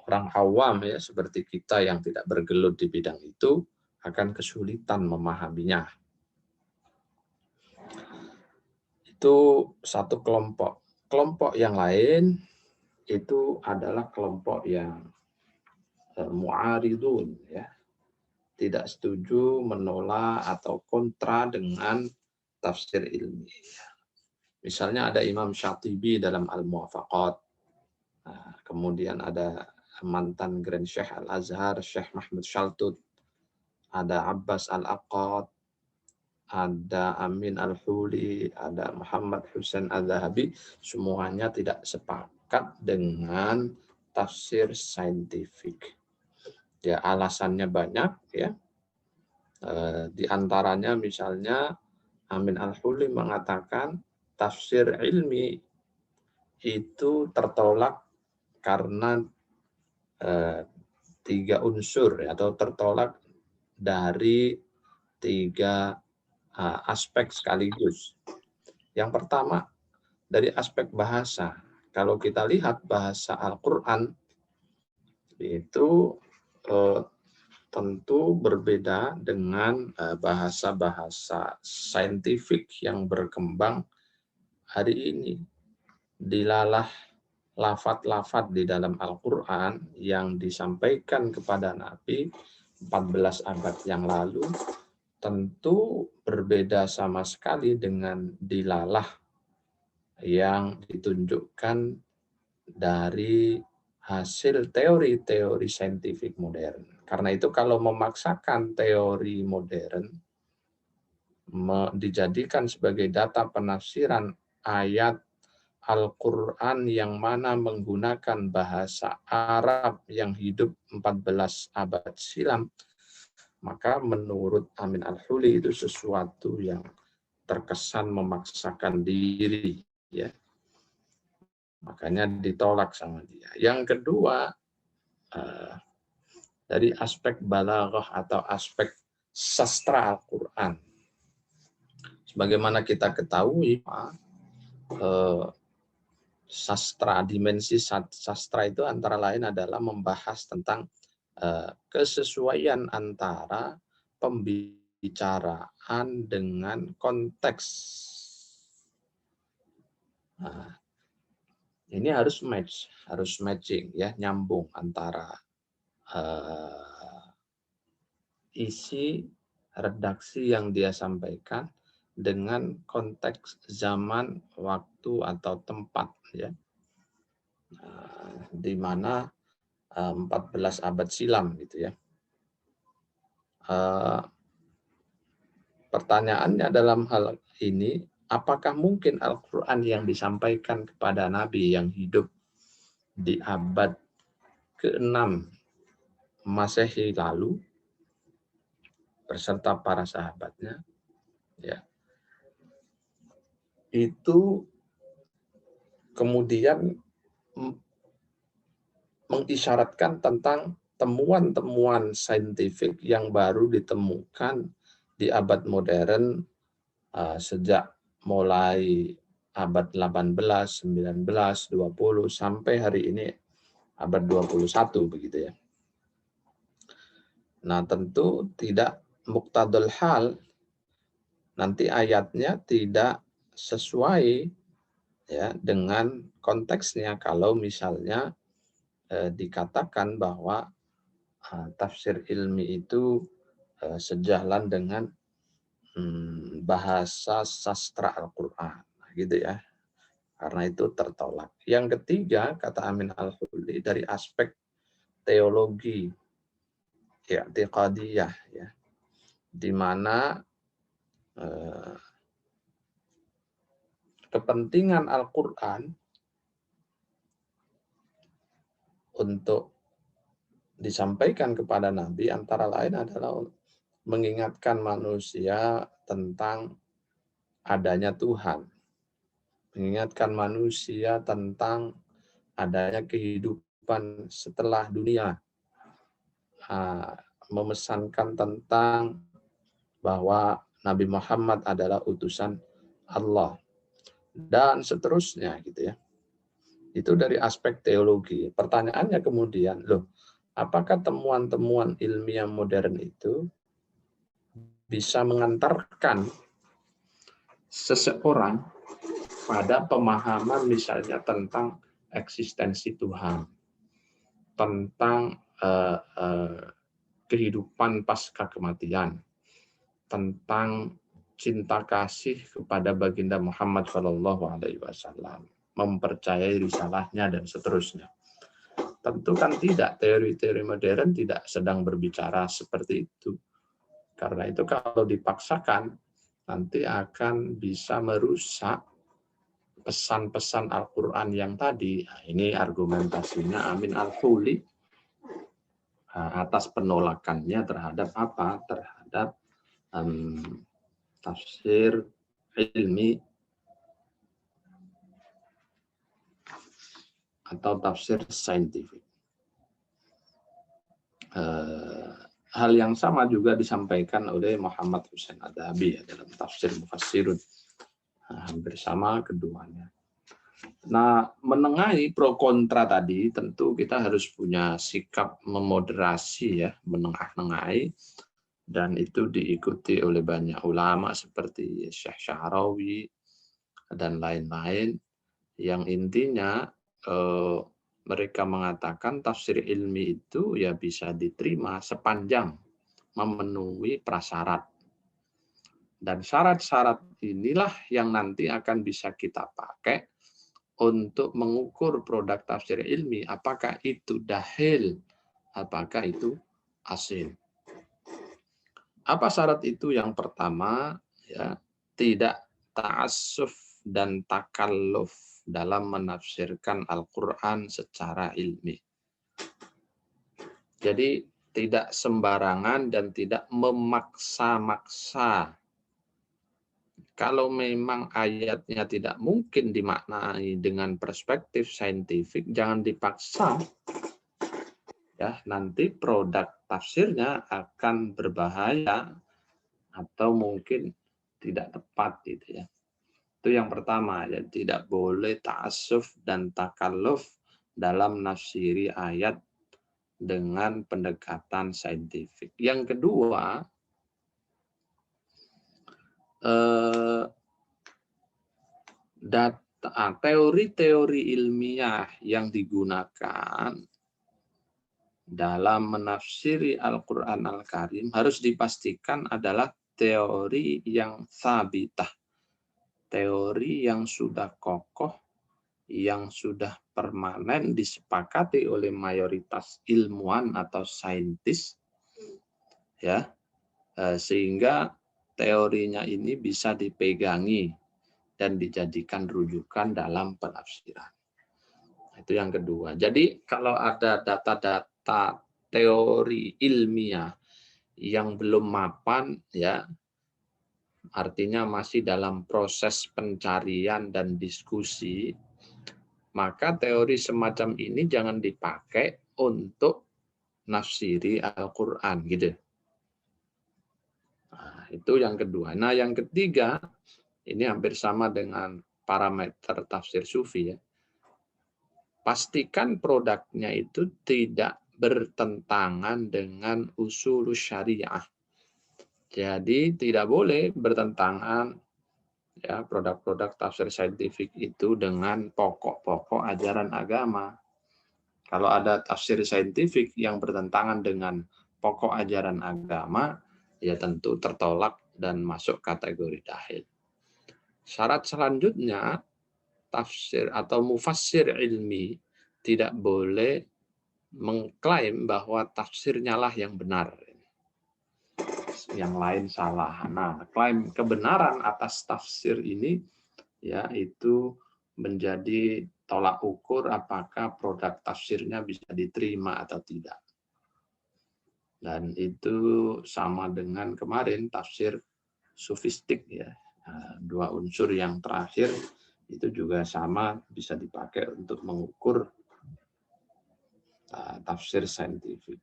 S5: orang awam ya seperti kita yang tidak bergelut di bidang itu akan kesulitan memahaminya. Itu satu kelompok. Kelompok yang lain itu adalah kelompok yang mu'aridun, ya. Tidak setuju, menolak atau kontra dengan tafsir ilmiah. Misalnya ada Imam Syatibi dalam Al-Muwafaqat. Kemudian ada mantan Grand Syekh Al-Azhar, Syekh Mahmud Shaltut. Ada Abbas Al-Aqad. Ada Amin Al-Huli, ada Muhammad Husain Al-Zahabi. Semuanya tidak sepakat dengan tafsir saintifik. Ya, alasannya banyak, ya. Di antaranya misalnya Amin Al-Huli mengatakan tafsir ilmi itu tertolak karena 3 unsur, atau tertolak dari 3 aspek sekaligus. Yang pertama dari aspek bahasa. Kalau kita lihat bahasa Al-Quran itu tentu berbeda dengan bahasa-bahasa saintifik yang berkembang hari ini. Dilalah lafaz-lafaz di dalam Al-Quran yang disampaikan kepada Nabi 14 abad yang lalu tentu berbeda sama sekali dengan dilalah yang ditunjukkan dari hasil teori-teori saintifik modern. Karena itu kalau memaksakan teori modern dijadikan sebagai data penafsiran ayat Al-Quran yang mana menggunakan bahasa Arab yang hidup 14 abad silam, maka menurut Amin Al-Huli itu sesuatu yang terkesan memaksakan diri, ya. Makanya ditolak sama dia. Yang kedua, dari aspek balaghah atau aspek sastra Al-Quran. Sebagaimana kita ketahui, sastra, dimensi sastra itu antara lain adalah membahas tentang kesesuaian antara pembicaraan dengan konteks. Nah, ini harus matching, ya, nyambung antara isi redaksi yang dia sampaikan dengan konteks zaman, waktu atau tempat, ya. Di mana 14 abad silam gitu, ya. Pertanyaannya dalam hal ini, apakah mungkin Al-Quran yang disampaikan kepada Nabi yang hidup di abad ke-6 Masehi lalu beserta para sahabatnya, ya, itu kemudian mengisyaratkan tentang temuan-temuan saintifik yang baru ditemukan di abad modern sejak mulai abad 18, 19, 20 sampai hari ini abad 21 begitu ya. Nah, tentu tidak muqtadul hal, nanti ayatnya tidak sesuai ya dengan konteksnya kalau misalnya dikatakan bahwa tafsir ilmi itu sejalan dengan bahasa sastra Al-Quran, gitu ya. Karena itu tertolak. Yang ketiga, kata Amin Al-Huli, dari aspek teologi, i'tiqadiyah, ya, di mana kepentingan Al-Quran untuk disampaikan kepada Nabi antara lain adalah mengingatkan manusia tentang adanya Tuhan, mengingatkan manusia tentang adanya kehidupan setelah dunia, memesankan tentang bahwa Nabi Muhammad adalah utusan Allah, dan seterusnya gitu ya. Itu dari aspek teologi. Pertanyaannya kemudian, loh, apakah temuan-temuan ilmiah modern itu bisa mengantarkan seseorang pada pemahaman misalnya tentang eksistensi Tuhan, tentang kehidupan pasca kematian, tentang cinta kasih kepada baginda Muhammad SAW, mempercayai risalahnya dan seterusnya. Tentu kan tidak, teori-teori modern tidak sedang berbicara seperti itu. Karena itu kalau dipaksakan nanti akan bisa merusak pesan-pesan Al-Quran yang tadi. Nah, ini argumentasinya Amin Al-Huli atas penolakannya terhadap apa? Terhadap tafsir ilmi atau tafsir saintifik. Hal yang sama juga disampaikan oleh Muhammad Husain Adhabi dalam tafsir Mufassirun. Hampir sama keduanya. Nah, menengahi pro kontra tadi tentu kita harus punya sikap memoderasi ya, menengah-nengahi, dan itu diikuti oleh banyak ulama seperti Syekh Syahrawi dan lain-lain, yang intinya mereka mengatakan tafsir ilmi itu ya bisa diterima sepanjang memenuhi prasyarat. Dan syarat-syarat inilah yang nanti akan bisa kita pakai untuk mengukur produk tafsir ilmi, apakah itu dahil, apakah itu asil. Apa syarat itu? Yang pertama, ya, tidak ta'assuf dan takalluf dalam menafsirkan Al-Quran secara ilmi. Jadi tidak sembarangan dan tidak memaksa-maksa. Kalau memang ayatnya tidak mungkin dimaknai dengan perspektif saintifik, jangan dipaksa. Ya, nanti produk tafsirnya akan berbahaya atau mungkin tidak tepat gitu ya. Itu yang pertama, ya, tidak boleh ta'assuf dan takalluf dalam nafsiri ayat dengan pendekatan saintifik. Yang kedua, teori-teori ilmiah yang digunakan dalam menafsiri Al-Quran Al-Karim harus dipastikan adalah teori yang sabitah, teori yang sudah kokoh, yang sudah permanen disepakati oleh mayoritas ilmuwan atau saintis, ya, sehingga teorinya ini bisa dipegangi dan dijadikan rujukan dalam penafsiran. Itu yang kedua. Jadi kalau ada data-data teori ilmiah yang belum mapan, ya, artinya masih dalam proses pencarian dan diskusi, maka teori semacam ini jangan dipakai untuk menafsiri Al-Quran gitu. Nah, itu yang kedua. Nah, yang ketiga ini hampir sama dengan parameter tafsir sufi ya. Pastikan produknya itu tidak bertentangan dengan usul syariah. Jadi tidak boleh bertentangan ya produk-produk tafsir saintifik itu dengan pokok-pokok ajaran agama. Kalau ada tafsir saintifik yang bertentangan dengan pokok ajaran agama, ya tentu tertolak dan masuk kategori dahil. Syarat selanjutnya, tafsir atau mufassir ilmi tidak boleh mengklaim bahwa tafsirnya lah yang benar. Yang lain salah. Nah, klaim kebenaran atas tafsir ini ya itu menjadi tolak ukur apakah produk tafsirnya bisa diterima atau tidak. Dan itu sama dengan kemarin tafsir sufistik ya. Dua unsur yang terakhir itu juga sama bisa dipakai untuk mengukur tafsir saintifik.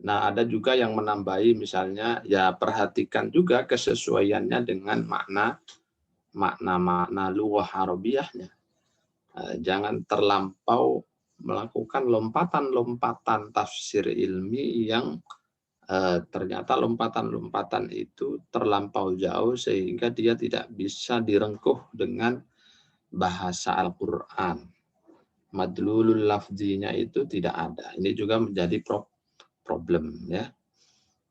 S5: Nah, ada juga yang menambahi misalnya ya perhatikan juga kesesuaiannya dengan makna lughah Arabiyahnya. Jangan terlampau melakukan lompatan-lompatan tafsir ilmi yang ternyata lompatan-lompatan itu terlampau jauh sehingga dia tidak bisa direngkuh dengan bahasa Al-Quran. Madlulul lafzinya itu tidak ada. Ini juga menjadi problem ya.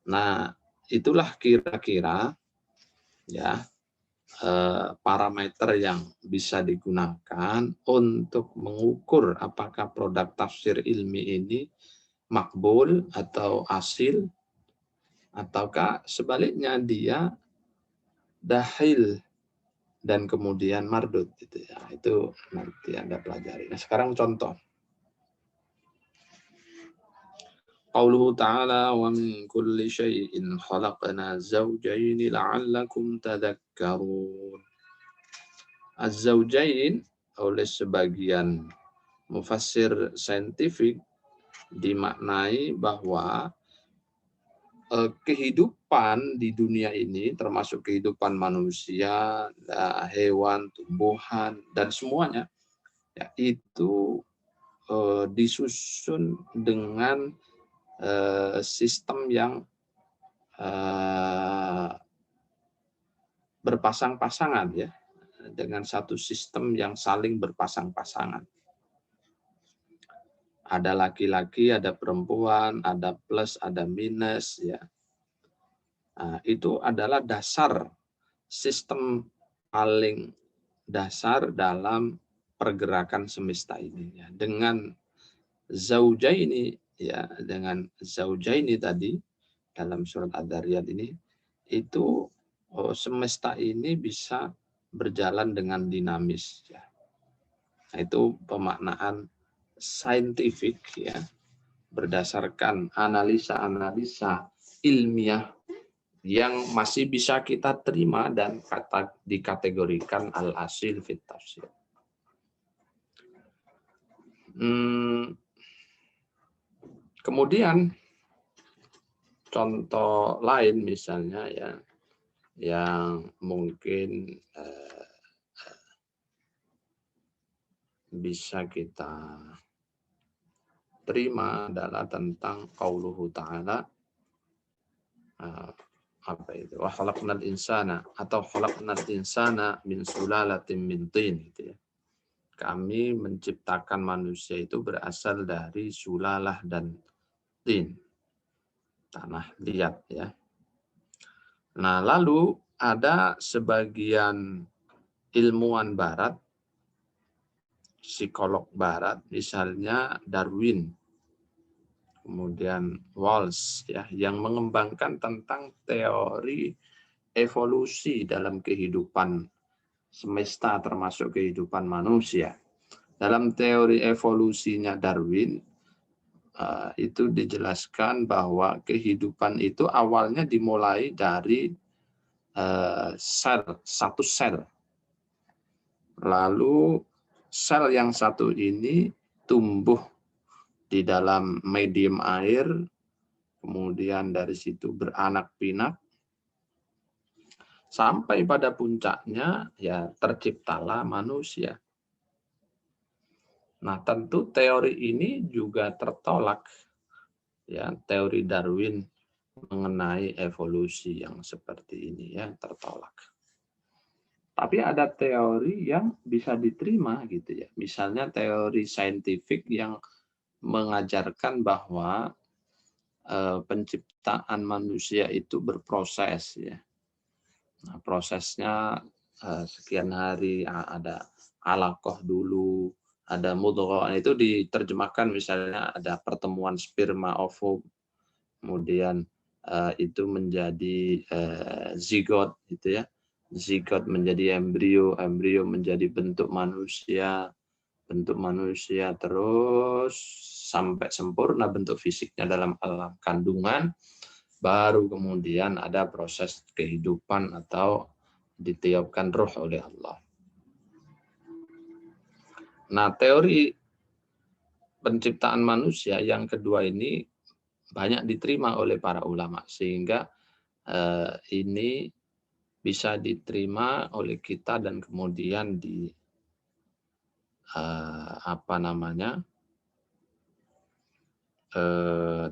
S5: Nah, itulah kira-kira ya parameter yang bisa digunakan untuk mengukur apakah produk tafsir ilmi ini makbul atau asil ataukah sebaliknya dia dahil dan kemudian mardud gitu ya. Itu nanti Anda pelajari. Nah, sekarang contoh. Qauluhu ta'ala wa min kulli syai'in khalaqna zawjayn la'allakum tadhakkarun. Az-zawjayn oleh sebagian mufassir saintifik dimaknai bahwa kehidupan di dunia ini termasuk kehidupan manusia, hewan, tumbuhan dan semuanya ya, itu disusun dengan sistem yang berpasang-pasangan ya, dengan satu sistem yang saling berpasang-pasangan. Ada laki-laki, ada perempuan, ada plus, ada minus ya. Nah, itu adalah dasar sistem paling dasar dalam pergerakan semesta ini ya. Dengan zaujaini ya, dengan zaujaini tadi dalam surat Ad-Dariyat ini itu semesta ini bisa berjalan dengan dinamis ya. Nah, itu pemaknaan saintifik ya, berdasarkan analisa-analisa ilmiah yang masih bisa kita terima dan dikategorikan al-asil fit tafsir. Kemudian contoh lain misalnya ya, yang mungkin bisa kita terima adalah tentang qauluhu ta'ala apa itu? Wa khalaqnal insana atau khalaqnal insana min sulalatin min tin gitu ya. Kami menciptakan manusia itu berasal dari sulalah dan tin. Tanah liat ya. Nah, lalu ada sebagian ilmuwan barat, psikolog barat, misalnya Darwin, kemudian Wallace ya, yang mengembangkan tentang teori evolusi dalam kehidupan semesta termasuk kehidupan manusia. Dalam teori evolusinya Darwin itu dijelaskan bahwa kehidupan itu awalnya dimulai dari satu sel. Lalu sel yang satu ini tumbuh di dalam medium air, kemudian dari situ beranak pinak, sampai pada puncaknya ya terciptalah manusia. Nah, tentu teori ini juga tertolak, ya, teori Darwin mengenai evolusi yang seperti ini ya tertolak. Tapi ada teori yang bisa diterima gitu ya. Misalnya teori saintifik yang mengajarkan bahwa penciptaan manusia itu berproses ya. Nah, prosesnya sekian hari, ada alaqah dulu, ada mudghah, itu diterjemahkan misalnya ada pertemuan sperma ovum, kemudian itu menjadi zigot gitu ya. Zigot menjadi embrio, embrio menjadi bentuk manusia terus sampai sempurna bentuk fisiknya dalam alam kandungan, baru kemudian ada proses kehidupan atau ditiupkan ruh oleh Allah. Nah, teori penciptaan manusia yang kedua ini banyak diterima oleh para ulama, sehingga ini bisa diterima oleh kita dan kemudian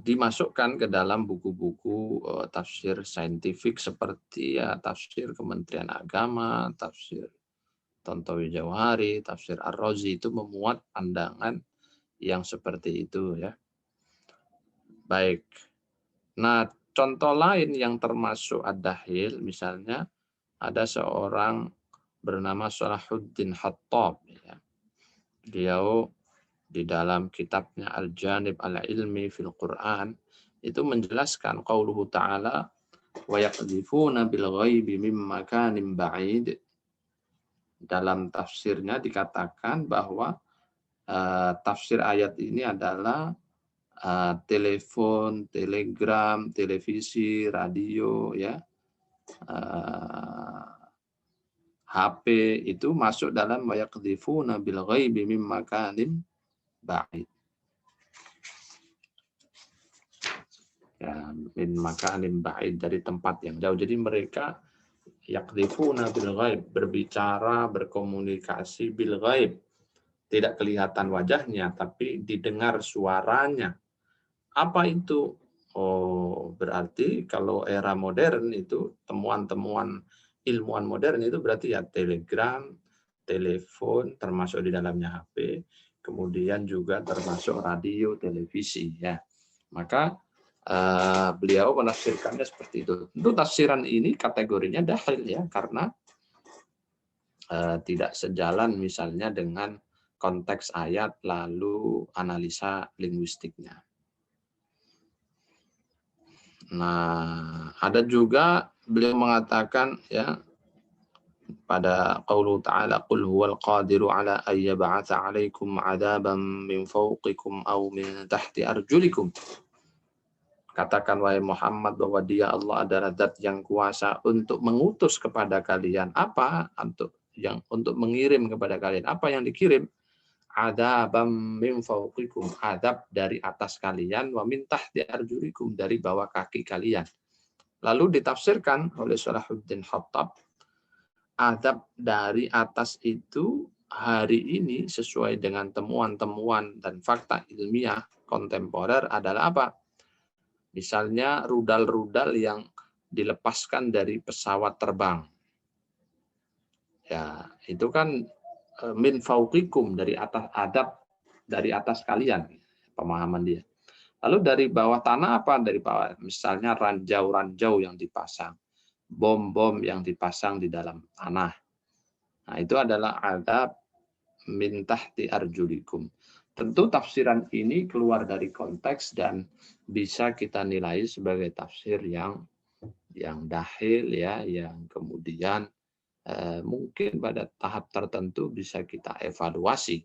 S5: dimasukkan ke dalam buku-buku tafsir saintifik seperti ya tafsir Kementerian Agama, tafsir Tontowi Jauhari, tafsir Ar-Razi, itu memuat pandangan yang seperti itu ya. Baik. Nah, contoh lain yang termasuk ad-dahil, misalnya ada seorang bernama Salahuddin Hattab. Ya. Beliau di dalam kitabnya Al-Janib Al-Ilmi fil Quran itu menjelaskan qauluhu ta'ala wa yaqdhifuna bil ghaibi min makanin ba'id. Dalam tafsirnya dikatakan bahwa tafsir ayat ini adalah telepon, telegram, televisi, radio, ya, HP itu masuk dalam wa yaqdhifuna bil ghaibi min makanin ba'id. Ya, min makanin ba'id, dari tempat yang jauh. Jadi mereka yaqdhifuna bil ghaib, berbicara, berkomunikasi bil ghaib. Tidak kelihatan wajahnya, tapi didengar suaranya. Apa itu? Oh, berarti kalau era modern itu, temuan-temuan ilmuwan modern itu berarti ya telegram, telepon, termasuk di dalamnya HP, kemudian juga termasuk radio, televisi. Ya. Maka beliau menafsirkannya seperti itu. Tentu tafsiran ini kategorinya dahil ya, karena tidak sejalan misalnya dengan konteks ayat lalu analisa linguistiknya. Nah, ada juga beliau mengatakan ya pada qaulu ta'ala qul huwal qadiru ala ay yab'atsa 'alaikum 'adaban min fawqikum aw min tahti arjulikum. Katakan wahai Muhammad bahwa Dia Allah adalah zat yang kuasa untuk mengutus kepada kalian apa, untuk mengirim kepada kalian apa yang dikirim, adzabam min fawqikum, azab dari atas kalian, wa min tahti arjulikum, dari bawah kaki kalian. Lalu ditafsirkan oleh Salahuddin Hattab, azab dari atas itu hari ini sesuai dengan temuan-temuan dan fakta ilmiah kontemporer adalah apa? Misalnya rudal-rudal yang dilepaskan dari pesawat terbang. Ya, itu kan min fauqikum, dari atas, adab dari atas kalian, pemahaman dia. Lalu dari bawah tanah apa? Dari bawah, misalnya ranjau-ranjau yang dipasang, bom-bom yang dipasang di dalam tanah. Nah, itu adalah adab min tahti arjulikum. Tentu tafsiran ini keluar dari konteks dan bisa kita nilai sebagai tafsir yang dahil ya, yang kemudian mungkin pada tahap tertentu bisa kita evaluasi.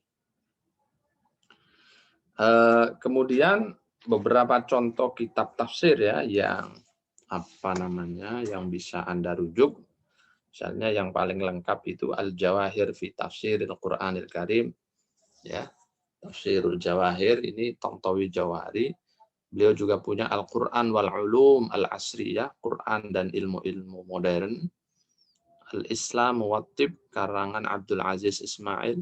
S5: Kemudian beberapa contoh kitab tafsir ya yang yang bisa Anda rujuk. Misalnya yang paling lengkap itu Al-Jawahir fi Tafsiril Qur'anil Karim ya. Tafsirul Jawahir ini Tontowi Jawahari. Beliau juga punya Al-Quran wal Ulum al-Asriyah, Quran dan ilmu-ilmu modern. Al-Islam wa Tib, karangan Abdul Aziz Ismail.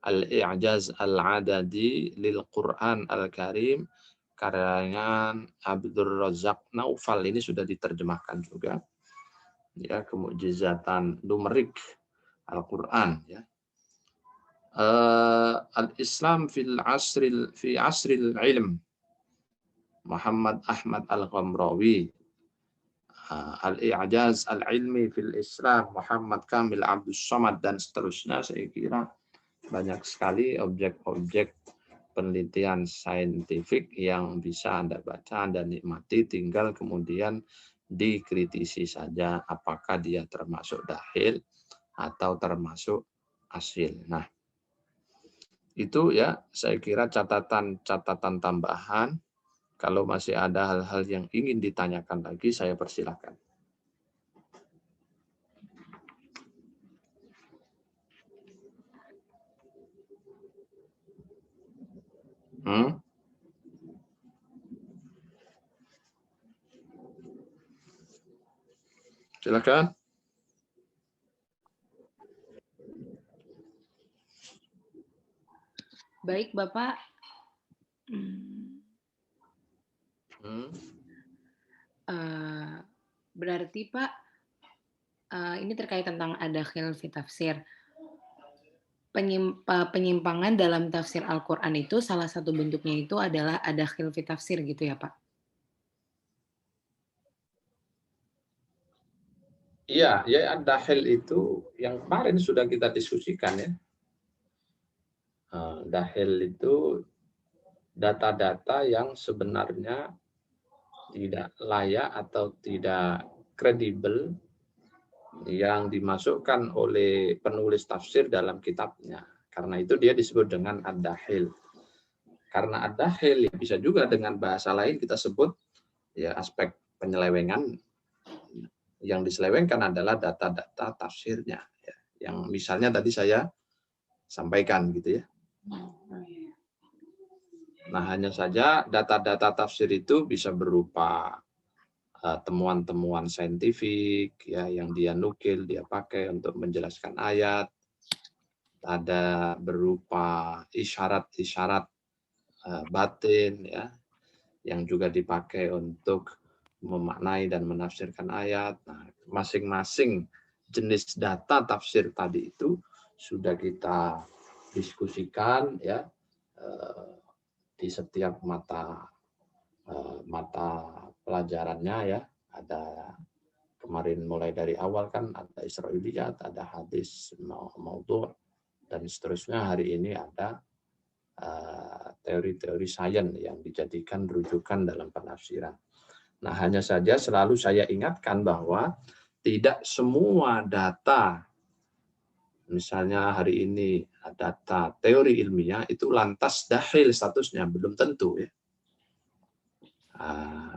S5: Al-I'jaz al-Adadi lil Quran al-Karim, karangan Abdul Razak Naufal, ini sudah diterjemahkan juga. Ya, Kemukjizatan numerik Al-Quran, ya. Al-Islam fi asril ilm, Muhammad Ahmad Al-Ghamrawi. Al-I'jaz Al-Ilmi fil Islam, Muhammad Kamil Abdus Samad, dan seterusnya. Saya kira banyak sekali objek-objek penelitian saintifik yang bisa Anda baca, Anda nikmati, tinggal kemudian dikritisi saja apakah dia termasuk dahil atau termasuk asil. Nah, itu ya saya kira catatan tambahan. Kalau masih ada hal-hal yang ingin ditanyakan lagi, saya persilahkan. Silakan.
S6: Baik, Bapak. Berarti, Pak, ini terkait tentang adakhil fi tafsir. Penyimpangan dalam tafsir Al-Quran itu salah satu bentuknya itu adalah adakhil fi tafsir gitu ya, Pak?
S5: Iya, ya dahil itu yang kemarin sudah kita diskusikan ya. Dahil itu data-data yang sebenarnya tidak layak atau tidak kredibel yang dimasukkan oleh penulis tafsir dalam kitabnya. Karena itu dia disebut dengan ad-dahil. Karena ad-dahil bisa juga dengan bahasa lain kita sebut ya aspek penyelewengan. Yang diselewengkan adalah data-data tafsirnya, ya. Yang misalnya tadi saya sampaikan gitu ya. Nah, hanya saja data-data tafsir itu bisa berupa temuan-temuan saintifik ya yang dia nukil, dia pakai untuk menjelaskan ayat. Ada berupa isyarat-isyarat batin ya yang juga dipakai untuk memaknai dan menafsirkan ayat. Nah, masing-masing jenis data tafsir tadi itu sudah kita diskusikan ya di setiap mata pelajarannya ya. Ada kemarin mulai dari awal kan ada Israiliyat, ada hadis maudhu, dan seterusnya. Hari ini ada teori-teori sains yang dijadikan rujukan dalam penafsiran. Nah, hanya saja selalu saya ingatkan bahwa tidak semua data, misalnya hari ini data teori ilmiah itu lantas dahil statusnya, belum tentu ya.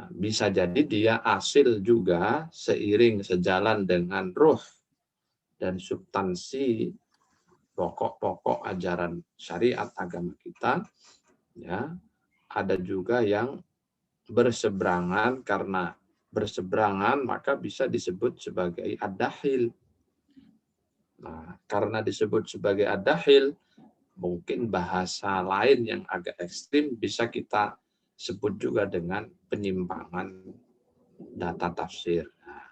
S5: Bisa jadi dia asil juga seiring sejalan dengan ruh dan substansi pokok-pokok ajaran syariat agama kita ya. Ada juga yang berseberangan, karena berseberangan maka bisa disebut sebagai ad-dahil. Nah, karena disebut sebagai ad-dahil, mungkin bahasa lain yang agak ekstrim bisa kita sebut juga dengan penyimpangan data tafsir. Nah,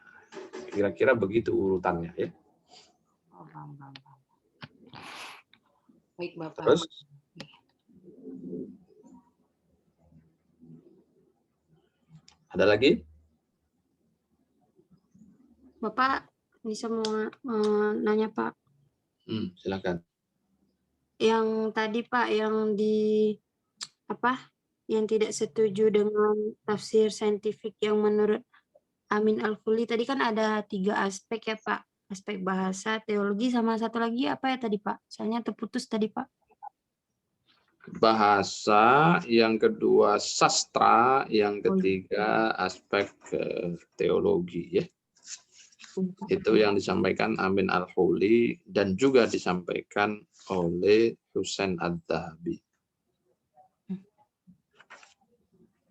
S5: kira-kira begitu urutannya ya.
S6: Baik, Bapak.
S5: Terus ada lagi?
S7: Bapak bisa mau nanya Pak?
S5: Silakan.
S7: Yang tadi Pak yang yang tidak setuju dengan tafsir saintifik yang menurut Amin Al-Khuli tadi kan ada 3 aspek ya Pak, aspek bahasa, teologi, sama satu lagi apa ya tadi Pak? Soalnya terputus tadi Pak.
S5: Bahasa, yang kedua sastra, yang ketiga aspek teologi ya. Itu yang disampaikan Amin Al-Khuli dan juga disampaikan oleh Husain Ad-Dhahabi.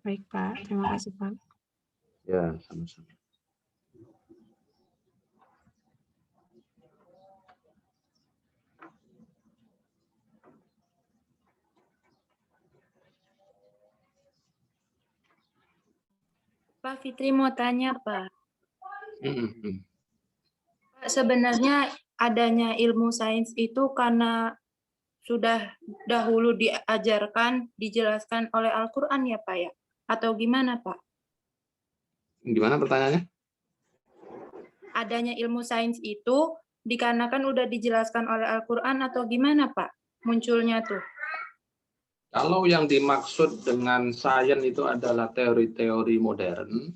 S7: Baik, Pak. Terima kasih, Pak.
S5: Ya, sama-sama.
S4: Pak Fitri mau tanya, Pak.
S5: Hmm.
S4: Pak, sebenarnya adanya ilmu sains itu karena sudah dahulu diajarkan, dijelaskan oleh Al-Quran ya, Pak ya? Atau gimana, Pak?
S5: Gimana pertanyaannya?
S4: Adanya ilmu sains itu dikarenakan udah dijelaskan oleh Al-Quran atau gimana, Pak? Munculnya tuh.
S5: Kalau yang dimaksud dengan sains itu adalah teori-teori modern,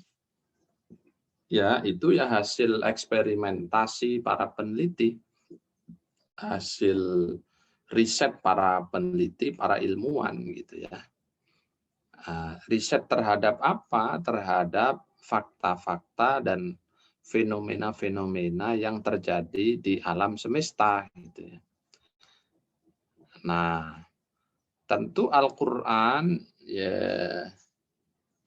S5: ya itu ya hasil eksperimentasi para peneliti, hasil riset para peneliti, para ilmuwan gitu ya. Riset terhadap apa? Terhadap fakta-fakta dan fenomena-fenomena yang terjadi di alam semesta gitu ya. Nah, tentu Al-Quran ya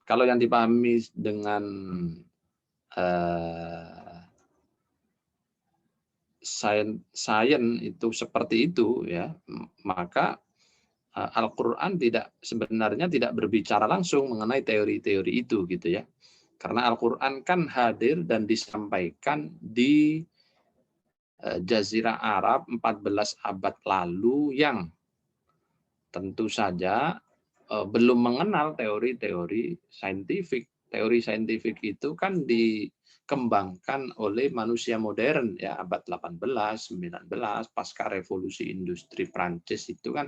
S5: kalau yang dipahami dengan sains itu seperti itu ya, maka Al-Quran sebenarnya tidak berbicara langsung mengenai teori-teori itu gitu ya. Karena Al-Quran kan hadir dan disampaikan di Jazirah Arab 14 abad lalu yang tentu saja belum mengenal teori-teori saintifik. Teori saintifik itu kan dikembangkan oleh manusia modern ya abad 18, 19 pasca revolusi industri Prancis itu kan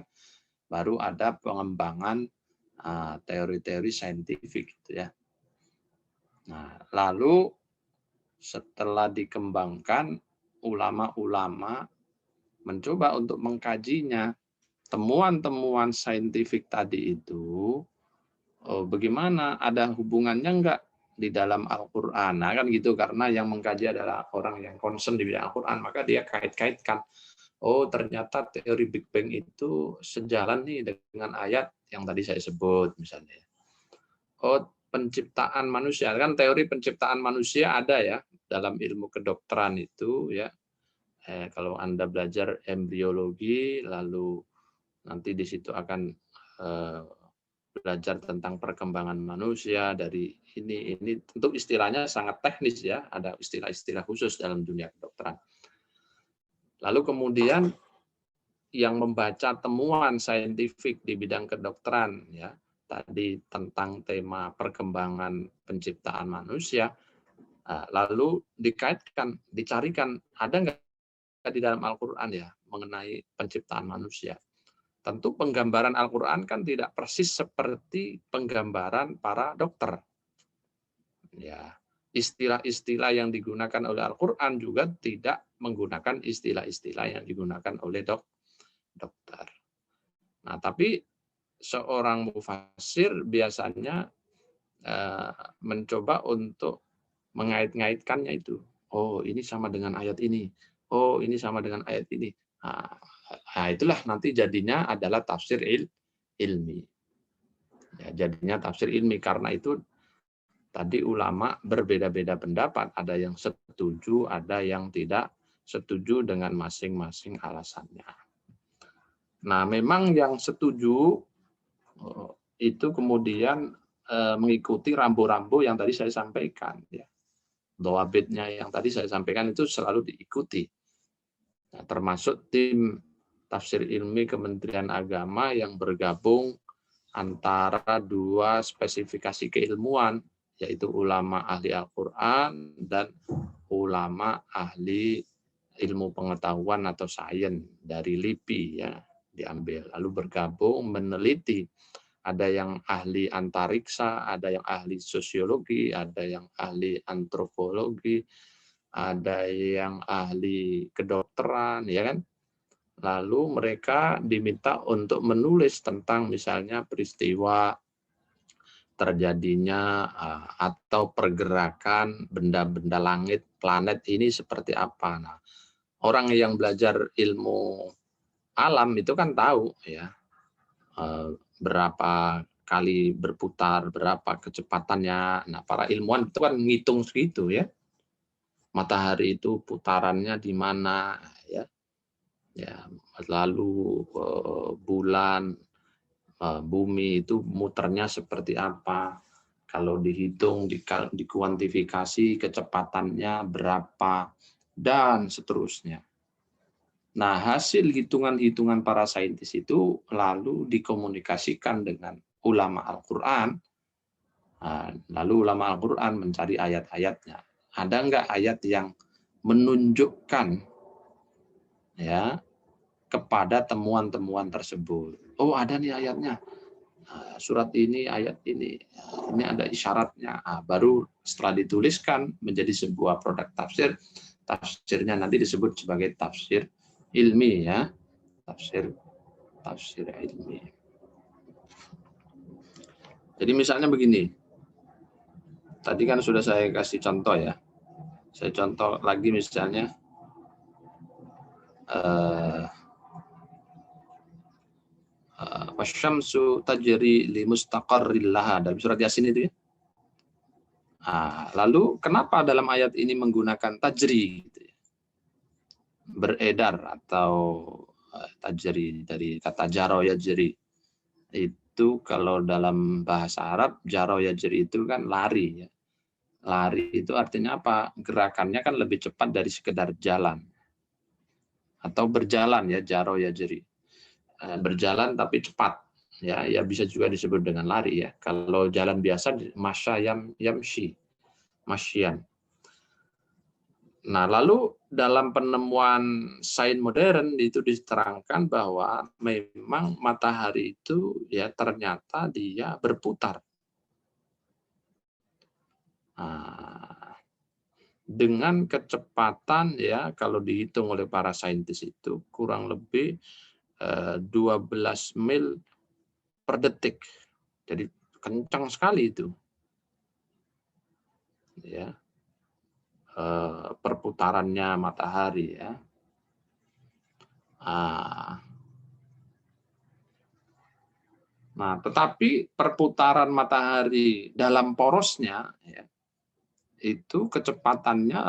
S5: baru ada pengembangan teori-teori saintifik gitu ya. Nah, lalu setelah dikembangkan ulama-ulama mencoba untuk mengkajinya. Temuan-temuan saintifik tadi itu bagaimana, ada hubungannya enggak di dalam Al-Quran? Nah, kan gitu, karena yang mengkaji adalah orang yang concern di bidang Al-Quran, maka dia kait-kaitkan. Oh, ternyata teori Big Bang itu sejalan nih dengan ayat yang tadi saya sebut misalnya. Oh, penciptaan manusia, kan teori penciptaan manusia ada ya dalam ilmu kedokteran itu ya. Kalau Anda belajar embriologi, lalu nanti di situ akan belajar tentang perkembangan manusia dari ini tentu istilahnya sangat teknis ya, ada istilah-istilah khusus dalam dunia kedokteran. Lalu kemudian yang membaca temuan saintifik di bidang kedokteran ya, tadi tentang tema perkembangan penciptaan manusia, lalu dikaitkan, dicarikan ada nggak di dalam Al-Quran ya mengenai penciptaan manusia. Tentu penggambaran Al-Quran kan tidak persis seperti penggambaran para dokter. Ya, istilah-istilah yang digunakan oleh Al-Quran juga tidak menggunakan istilah-istilah yang digunakan oleh dokter. Nah, tapi seorang mufassir biasanya mencoba untuk mengait-ngaitkannya itu. Oh, ini sama dengan ayat ini. Oh, ini sama dengan ayat ini. Nah, itulah nanti jadinya adalah tafsir ilmi. Ya, jadinya tafsir ilmi karena itu tadi ulama berbeda-beda pendapat. Ada yang setuju, ada yang tidak setuju dengan masing-masing alasannya. Nah, memang yang setuju itu kemudian mengikuti rambu-rambu yang tadi saya sampaikan. Ya. Dhawabitnya yang tadi saya sampaikan itu selalu diikuti. Nah, termasuk tim tafsir ilmi Kementerian Agama yang bergabung antara dua spesifikasi keilmuan, yaitu ulama ahli Al-Quran dan ulama ahli ilmu pengetahuan atau sains dari LIPI ya diambil. Lalu bergabung meneliti. Ada yang ahli antariksa, ada yang ahli sosiologi, ada yang ahli antropologi, ada yang ahli kedokteran, ya kan? Lalu mereka diminta untuk menulis tentang misalnya peristiwa terjadinya atau pergerakan benda-benda langit, planet ini seperti apa. Nah, orang yang belajar ilmu alam itu kan tahu ya berapa kali berputar, berapa kecepatannya. Nah, para ilmuwan itu kan ngitung segitu ya. Matahari itu putarannya di mana ya. Ya, lalu bulan, bumi itu muternya seperti apa. Kalau dihitung, dikuantifikasi kecepatannya berapa, dan seterusnya. Nah, hasil hitungan-hitungan para saintis itu lalu dikomunikasikan dengan ulama Al-Quran. Lalu ulama Al-Quran mencari ayat-ayatnya. Ada nggak ayat yang menunjukkan ya kepada temuan-temuan tersebut? Oh, ada nih ayatnya. Surat ini, ayat ini ada isyaratnya. Baru setelah dituliskan menjadi sebuah produk tafsir, tafsirnya nanti disebut sebagai tafsir ilmi ya, tafsir ilmi. Jadi misalnya begini, tadi kan sudah saya kasih contoh ya, saya contoh lagi misalnya wasyamsu tajri li mustaqarril laha dalam surat Yasin itu ya. Lalu kenapa dalam ayat ini menggunakan tajri gitu ya? Beredar atau tajri dari kata jaro yajri. Itu kalau dalam bahasa Arab jaro yajri itu kan lari ya. Lari itu artinya apa? Gerakannya kan lebih cepat dari sekedar jalan. Atau berjalan ya, jaro yajri. Berjalan tapi cepat ya bisa juga disebut dengan lari ya. Kalau jalan biasa masya yamshi, masyian. Nah, lalu dalam penemuan sains modern itu diterangkan bahwa memang matahari itu ya ternyata dia berputar. Dengan kecepatan ya kalau dihitung oleh para saintis itu kurang lebih 12 mil per detik. Jadi kencang sekali itu. Ya. Perputarannya matahari ya. Nah, tetapi perputaran matahari dalam porosnya ya, itu kecepatannya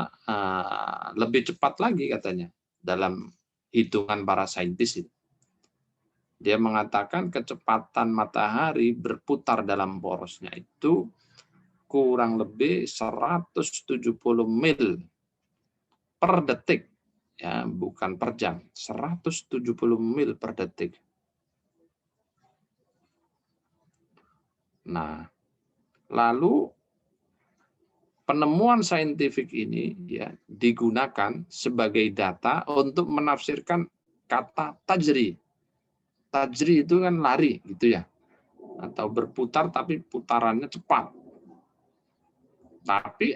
S5: lebih cepat lagi katanya dalam hitungan para saintis itu. Dia mengatakan kecepatan matahari berputar dalam porosnya itu kurang lebih 170 mil per detik. Ya, bukan per jam. 170 mil per detik. Nah, lalu penemuan saintifik ini ya digunakan sebagai data untuk menafsirkan kata tajri. Tajri itu kan lari gitu ya, atau berputar tapi putarannya cepat. Tapi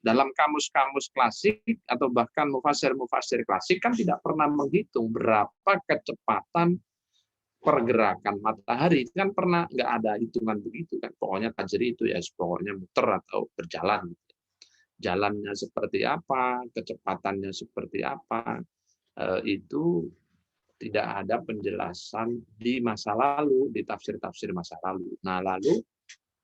S5: dalam kamus-kamus klasik atau bahkan mufasir-mufasir klasik kan tidak pernah menghitung berapa kecepatan pergerakan matahari. Kan pernah nggak ada hitungan begitu kan. Pokoknya tajri itu ya pokoknya muter atau berjalan. Jalannya seperti apa, kecepatannya seperti apa, itu tidak ada penjelasan di masa lalu, di tafsir-tafsir masa lalu. Nah, lalu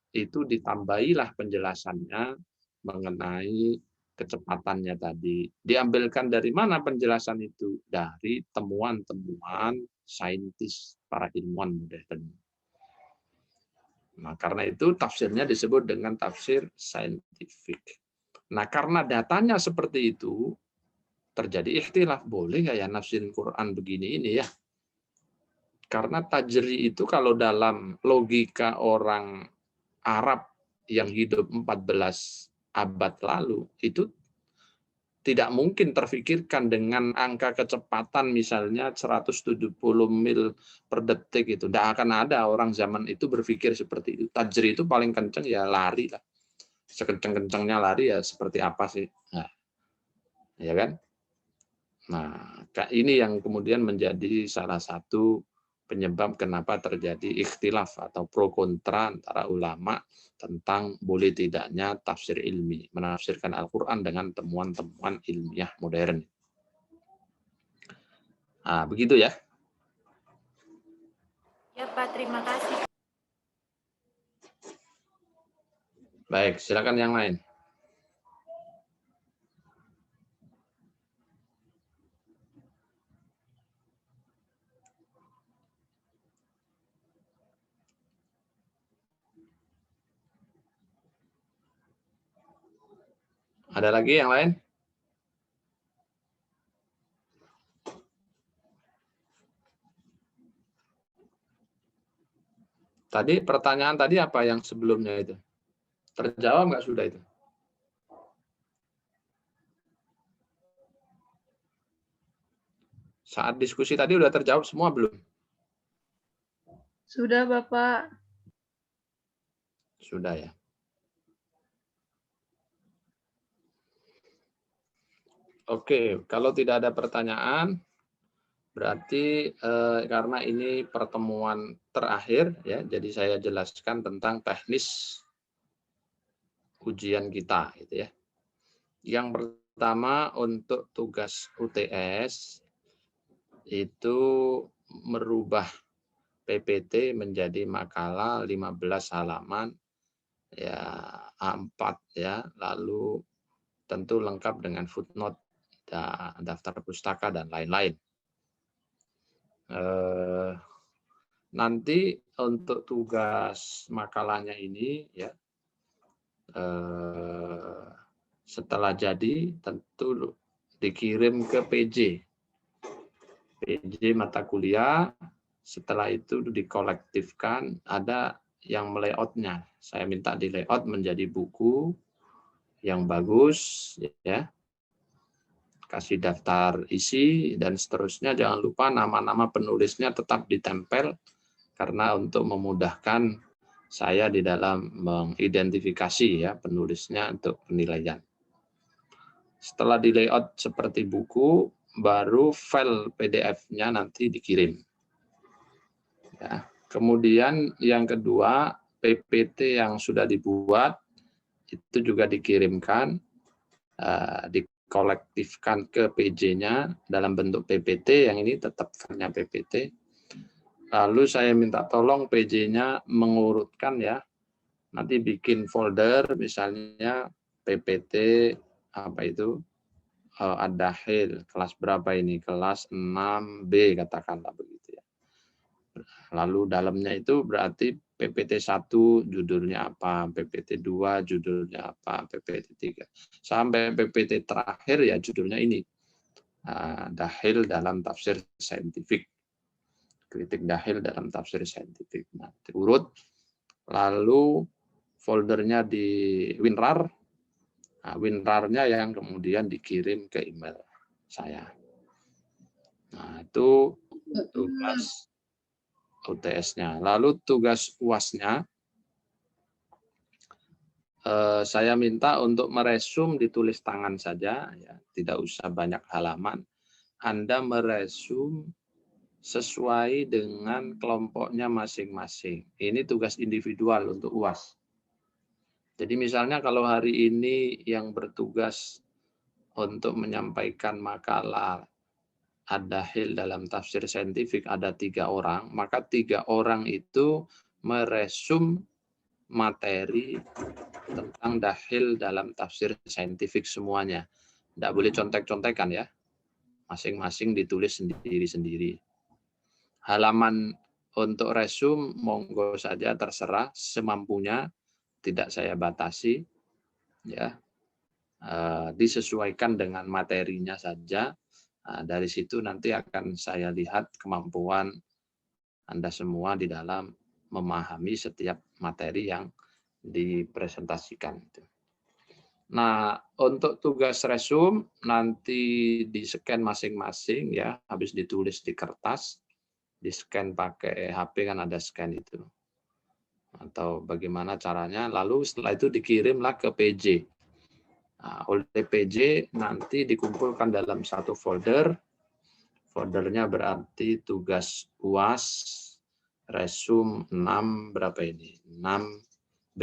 S5: itu ditambahilah penjelasannya mengenai kecepatannya tadi. Diambilkan dari mana penjelasan itu? Dari temuan-temuan saintis para ilmuwan modern. Nah, karena itu tafsirnya disebut dengan tafsir saintifik. Nah, karena datanya seperti itu, terjadi ikhtilaf, boleh nggak ya nafsirin Quran begini ini ya? Karena tajri itu kalau dalam logika orang Arab yang hidup 14 abad lalu, itu tidak mungkin terfikirkan dengan angka kecepatan misalnya 170 mil per detik itu. Tidak akan ada orang zaman itu berpikir seperti itu. Tajri itu paling kenceng ya lari lah. Sekenceng-kencengnya lari ya seperti apa sih? Nah, ya kan? Nah, ini yang kemudian menjadi salah satu penyebab kenapa terjadi ikhtilaf atau pro kontra antara ulama tentang boleh tidaknya tafsir ilmi, menafsirkan Al-Quran dengan temuan-temuan ilmiah modern. Nah, begitu ya.
S4: Ya Pak, terima kasih.
S5: Baik, silakan yang lain. Ada lagi yang lain? Tadi pertanyaan tadi apa yang sebelumnya itu? Terjawab nggak sudah itu? Saat diskusi tadi udah terjawab semua belum?
S2: Sudah, Bapak.
S5: Sudah ya. Oke, kalau tidak ada pertanyaan, berarti karena ini pertemuan terakhir ya, jadi saya jelaskan tentang teknis ujian kita, gitu ya. Yang pertama untuk tugas UTS itu merubah PPT menjadi makalah 15 halaman ya A4 ya, lalu tentu lengkap dengan footnote, daftar pustaka dan lain-lain. Nanti untuk tugas makalahnya ini ya setelah jadi tentu dikirim ke PJ mata kuliah. Setelah itu dikolektifkan, ada yang melayoutnya. Saya minta di layout menjadi buku yang bagus, ya. Kasih daftar isi dan seterusnya. Jangan lupa nama-nama penulisnya tetap ditempel karena untuk memudahkan saya di dalam mengidentifikasi ya penulisnya untuk penilaian. Setelah di layout seperti buku, baru file PDF-nya nanti dikirim. Ya. Kemudian yang kedua, PPT yang sudah dibuat itu juga dikirimkan, dikolektifkan ke PJ-nya dalam bentuk PPT, yang ini tetap filenya PPT. Lalu saya minta tolong PJ-nya mengurutkan ya, nanti bikin folder misalnya PPT apa itu Ad-Dakhil kelas berapa ini, kelas 6B katakanlah begitu ya. Lalu dalamnya itu berarti PPT 1 judulnya apa, PPT 2 judulnya apa, PPT 3 sampai PPT terakhir ya judulnya ini, Dakhil dalam tafsir saintifik, kritik Dakhil dalam tafsir saintifik. Nah, diurut, lalu foldernya di WinRAR. Nah, WinRAR-nya yang kemudian dikirim ke email saya. Nah, itu tugas UTS-nya. Lalu tugas UAS-nya, saya minta untuk meresum ditulis tangan saja, ya, tidak usah banyak halaman. Anda meresum sesuai dengan kelompoknya masing-masing. Ini tugas individual untuk UAS. Jadi misalnya kalau hari ini yang bertugas untuk menyampaikan makalah Ad-Dakhil dalam tafsir saintifik ada 3 orang, maka 3 orang itu meresum materi tentang Dakhil dalam tafsir saintifik semuanya. Tidak boleh contek-contekan ya, masing-masing ditulis sendiri-sendiri. Halaman untuk resum monggo saja terserah semampunya, tidak saya batasi ya, disesuaikan dengan materinya saja. Dari situ nanti akan saya lihat kemampuan Anda semua di dalam memahami setiap materi yang dipresentasikan. Nah, untuk tugas resum nanti di-scan masing-masing ya, habis ditulis di kertas, di-scan pakai HP kan ada scan itu. Atau bagaimana caranya, lalu setelah itu dikirimlah ke PJ. Nah, oleh PJ nanti dikumpulkan dalam satu folder. Foldernya berarti tugas UAS resum 6 berapa ini? 6B.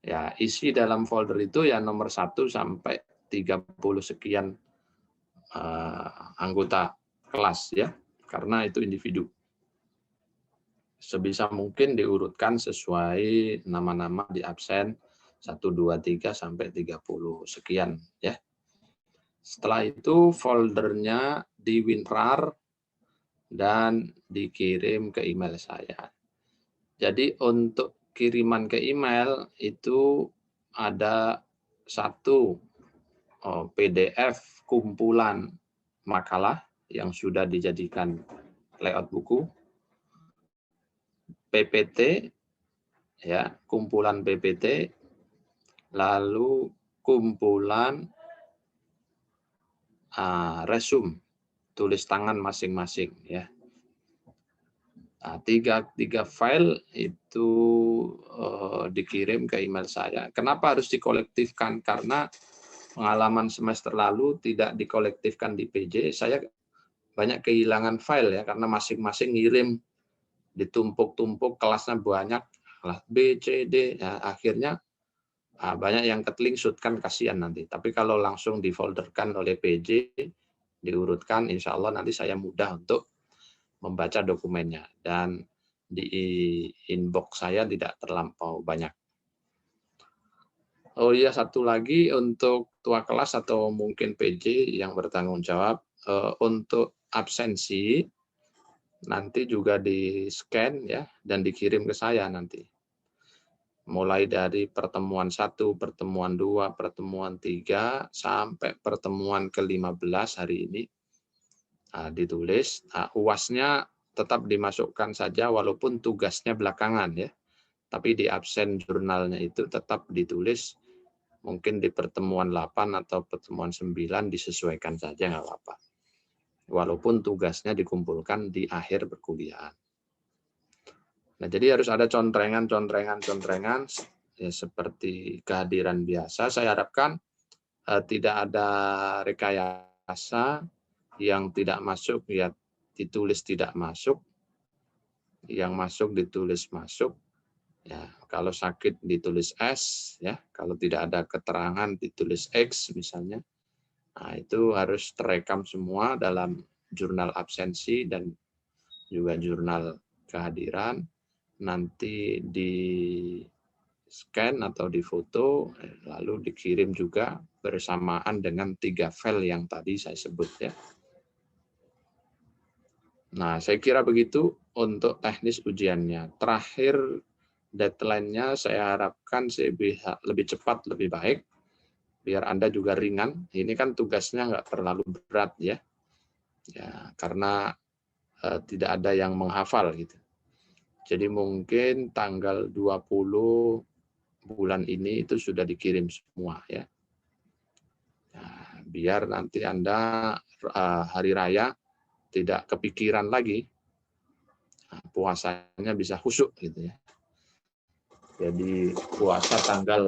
S5: Ya, isi dalam folder itu ya nomor 1 sampai 30 sekian anggota kelas ya, karena itu individu. Sebisa mungkin diurutkan sesuai nama-nama di absen 1, 2, 3 sampai 30 sekian ya. Setelah itu foldernya di WinRAR dan dikirim ke email saya. Jadi untuk kiriman ke email itu ada satu PDF kumpulan makalah yang sudah dijadikan layout buku, PPT, ya, kumpulan PPT, lalu kumpulan resume, tulis tangan masing-masing, ya. Nah, tiga file itu dikirim ke email saya. Kenapa harus dikolektifkan? Karena pengalaman semester lalu tidak dikolektifkan di PJ, saya banyak kehilangan file ya, karena masing-masing ngirim ditumpuk-tumpuk, kelasnya banyak, kelas B, C, D, ya, akhirnya banyak yang ketelingsut, kan kasihan nanti. Tapi kalau langsung difolderkan oleh PJ, diurutkan, insya Allah nanti saya mudah untuk membaca dokumennya, dan di inbox saya tidak terlampau banyak. Oh iya, satu lagi untuk tua kelas atau mungkin PJ yang bertanggung jawab, untuk absensi nanti juga di-scan ya dan dikirim ke saya nanti. Mulai dari pertemuan 1, pertemuan 2, pertemuan 3 sampai pertemuan ke-15 hari ini. Ditulis, UAS-nya tetap dimasukkan saja walaupun tugasnya belakangan ya. Tapi di absen jurnalnya itu tetap ditulis, mungkin di pertemuan 8 atau pertemuan 9 disesuaikan saja, nggak apa-apa. Walaupun tugasnya dikumpulkan di akhir perkuliahan. Nah, jadi harus ada contrengan ya, seperti kehadiran biasa. Saya harapkan tidak ada rekayasa, yang tidak masuk ya ditulis tidak masuk, yang masuk ditulis masuk. Ya, kalau sakit ditulis S, ya. Kalau tidak ada keterangan ditulis X misalnya. Nah, itu harus terekam semua dalam jurnal absensi dan juga jurnal kehadiran. Nanti di scan atau difoto, lalu dikirim juga bersamaan dengan 3 file yang tadi saya sebut ya. Nah, saya kira begitu untuk teknis ujiannya. Terakhir, deadline-nya saya harapkan lebih cepat, lebih baik, biar Anda juga ringan. Ini kan tugasnya nggak terlalu berat ya, karena tidak ada yang menghafal gitu. Jadi mungkin tanggal 20 bulan ini itu sudah dikirim semua ya. Nah, biar nanti Anda hari raya tidak kepikiran lagi, puasanya bisa khusyuk gitu ya. Jadi puasa tanggal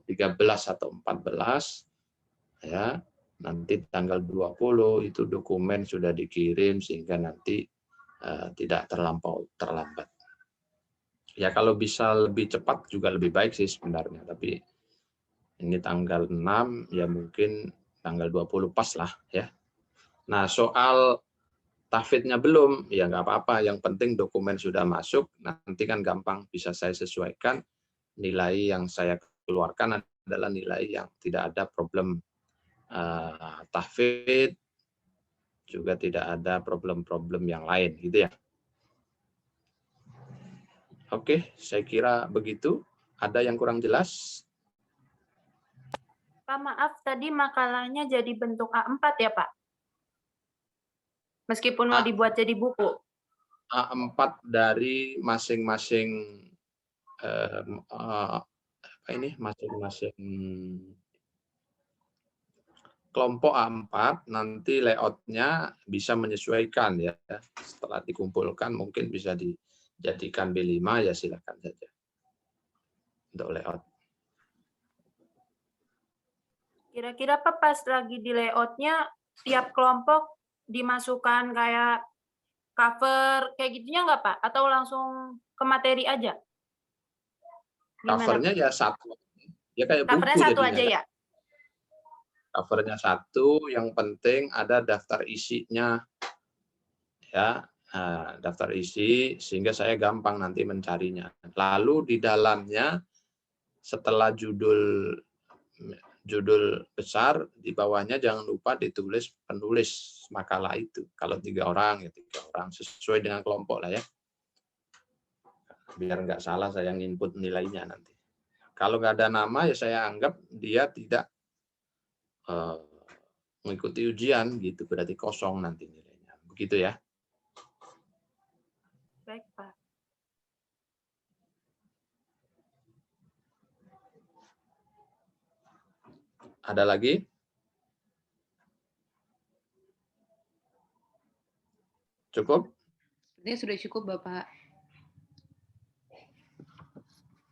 S5: 13 atau 14 ya, nanti tanggal 20 itu dokumen sudah dikirim sehingga nanti tidak terlampau terlambat. Ya kalau bisa lebih cepat juga lebih baik sih sebenarnya, tapi ini tanggal 6 ya mungkin tanggal 20 pas lah ya. Nah, soal tahfidnya belum, ya nggak apa-apa, yang penting dokumen sudah masuk, nanti kan gampang bisa saya sesuaikan. Nilai yang saya keluarkan adalah nilai yang tidak ada problem tahfidz, juga tidak ada problem-problem yang lain gitu ya. Oke, saya kira begitu. Ada yang kurang jelas?
S4: Pak, maaf, tadi makalahnya jadi bentuk A4 ya, Pak? Meskipun mau dibuat jadi buku.
S5: A4 dari masing-masing masing-masing kelompok A4, nanti layout-nya bisa menyesuaikan ya. Setelah dikumpulkan mungkin bisa dijadikan B5 ya, silakan saja untuk layout.
S4: Kira-kira Pak, pas lagi di layout-nya tiap kelompok dimasukkan kayak cover kayak gitunya nggak Pak? Atau langsung ke materi aja?
S5: Covernya ya satu, ya kayak
S4: covernya
S5: buku
S4: satu
S5: jadinya,
S4: aja
S5: kan?
S4: Ya?
S5: Covernya satu, yang penting ada daftar isinya ya. Nah, daftar isi sehingga saya gampang nanti mencarinya. Lalu di dalamnya setelah judul besar, di bawahnya jangan lupa ditulis penulis makalah itu. Kalau 3 orang, ya 3 orang. Sesuai dengan kelompok lah ya. Biar nggak salah saya input nilainya nanti. Kalau nggak ada nama, ya saya anggap dia tidak mengikuti ujian, gitu. Berarti kosong nanti nilainya. Begitu ya.
S4: Baik, Pak.
S5: Ada lagi? Cukup?
S6: Ini sudah cukup, Bapak.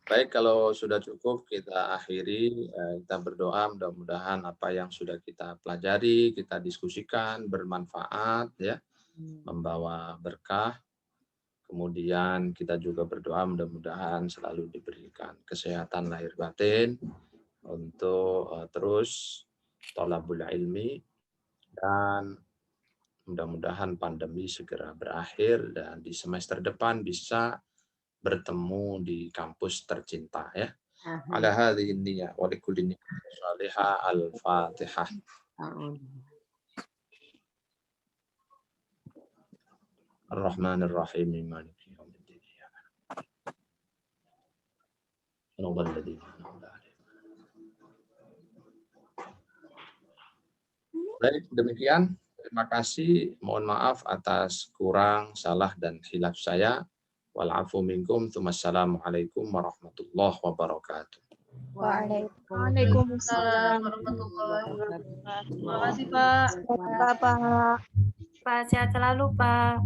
S5: Baik, kalau sudah cukup kita akhiri. Kita berdoa mudah-mudahan apa yang sudah kita pelajari, kita diskusikan, bermanfaat, ya, membawa berkah. Kemudian kita juga berdoa mudah-mudahan selalu diberikan kesehatan lahir batin untuk terus thalabul ilmi, dan mudah-mudahan pandemi segera berakhir dan di semester depan bisa bertemu di kampus tercinta ya. Ala hadhihi niyyah wa likulli niyyatin shalihah. Al-Fatihah. Ar-Rahmanir Rahim. Maliki yaumiddin. Baik, demikian. Terima kasih. Mohon maaf atas kurang, salah, dan khilaf saya. Wal-afu minkum. Assalamualaikum warahmatullahi wabarakatuh.
S2: Waalaikumsalam warahmatullahi wabarakatuh. Terima kasih, Pak.
S3: Bapak.
S4: Pak, sehat selalu, Pak.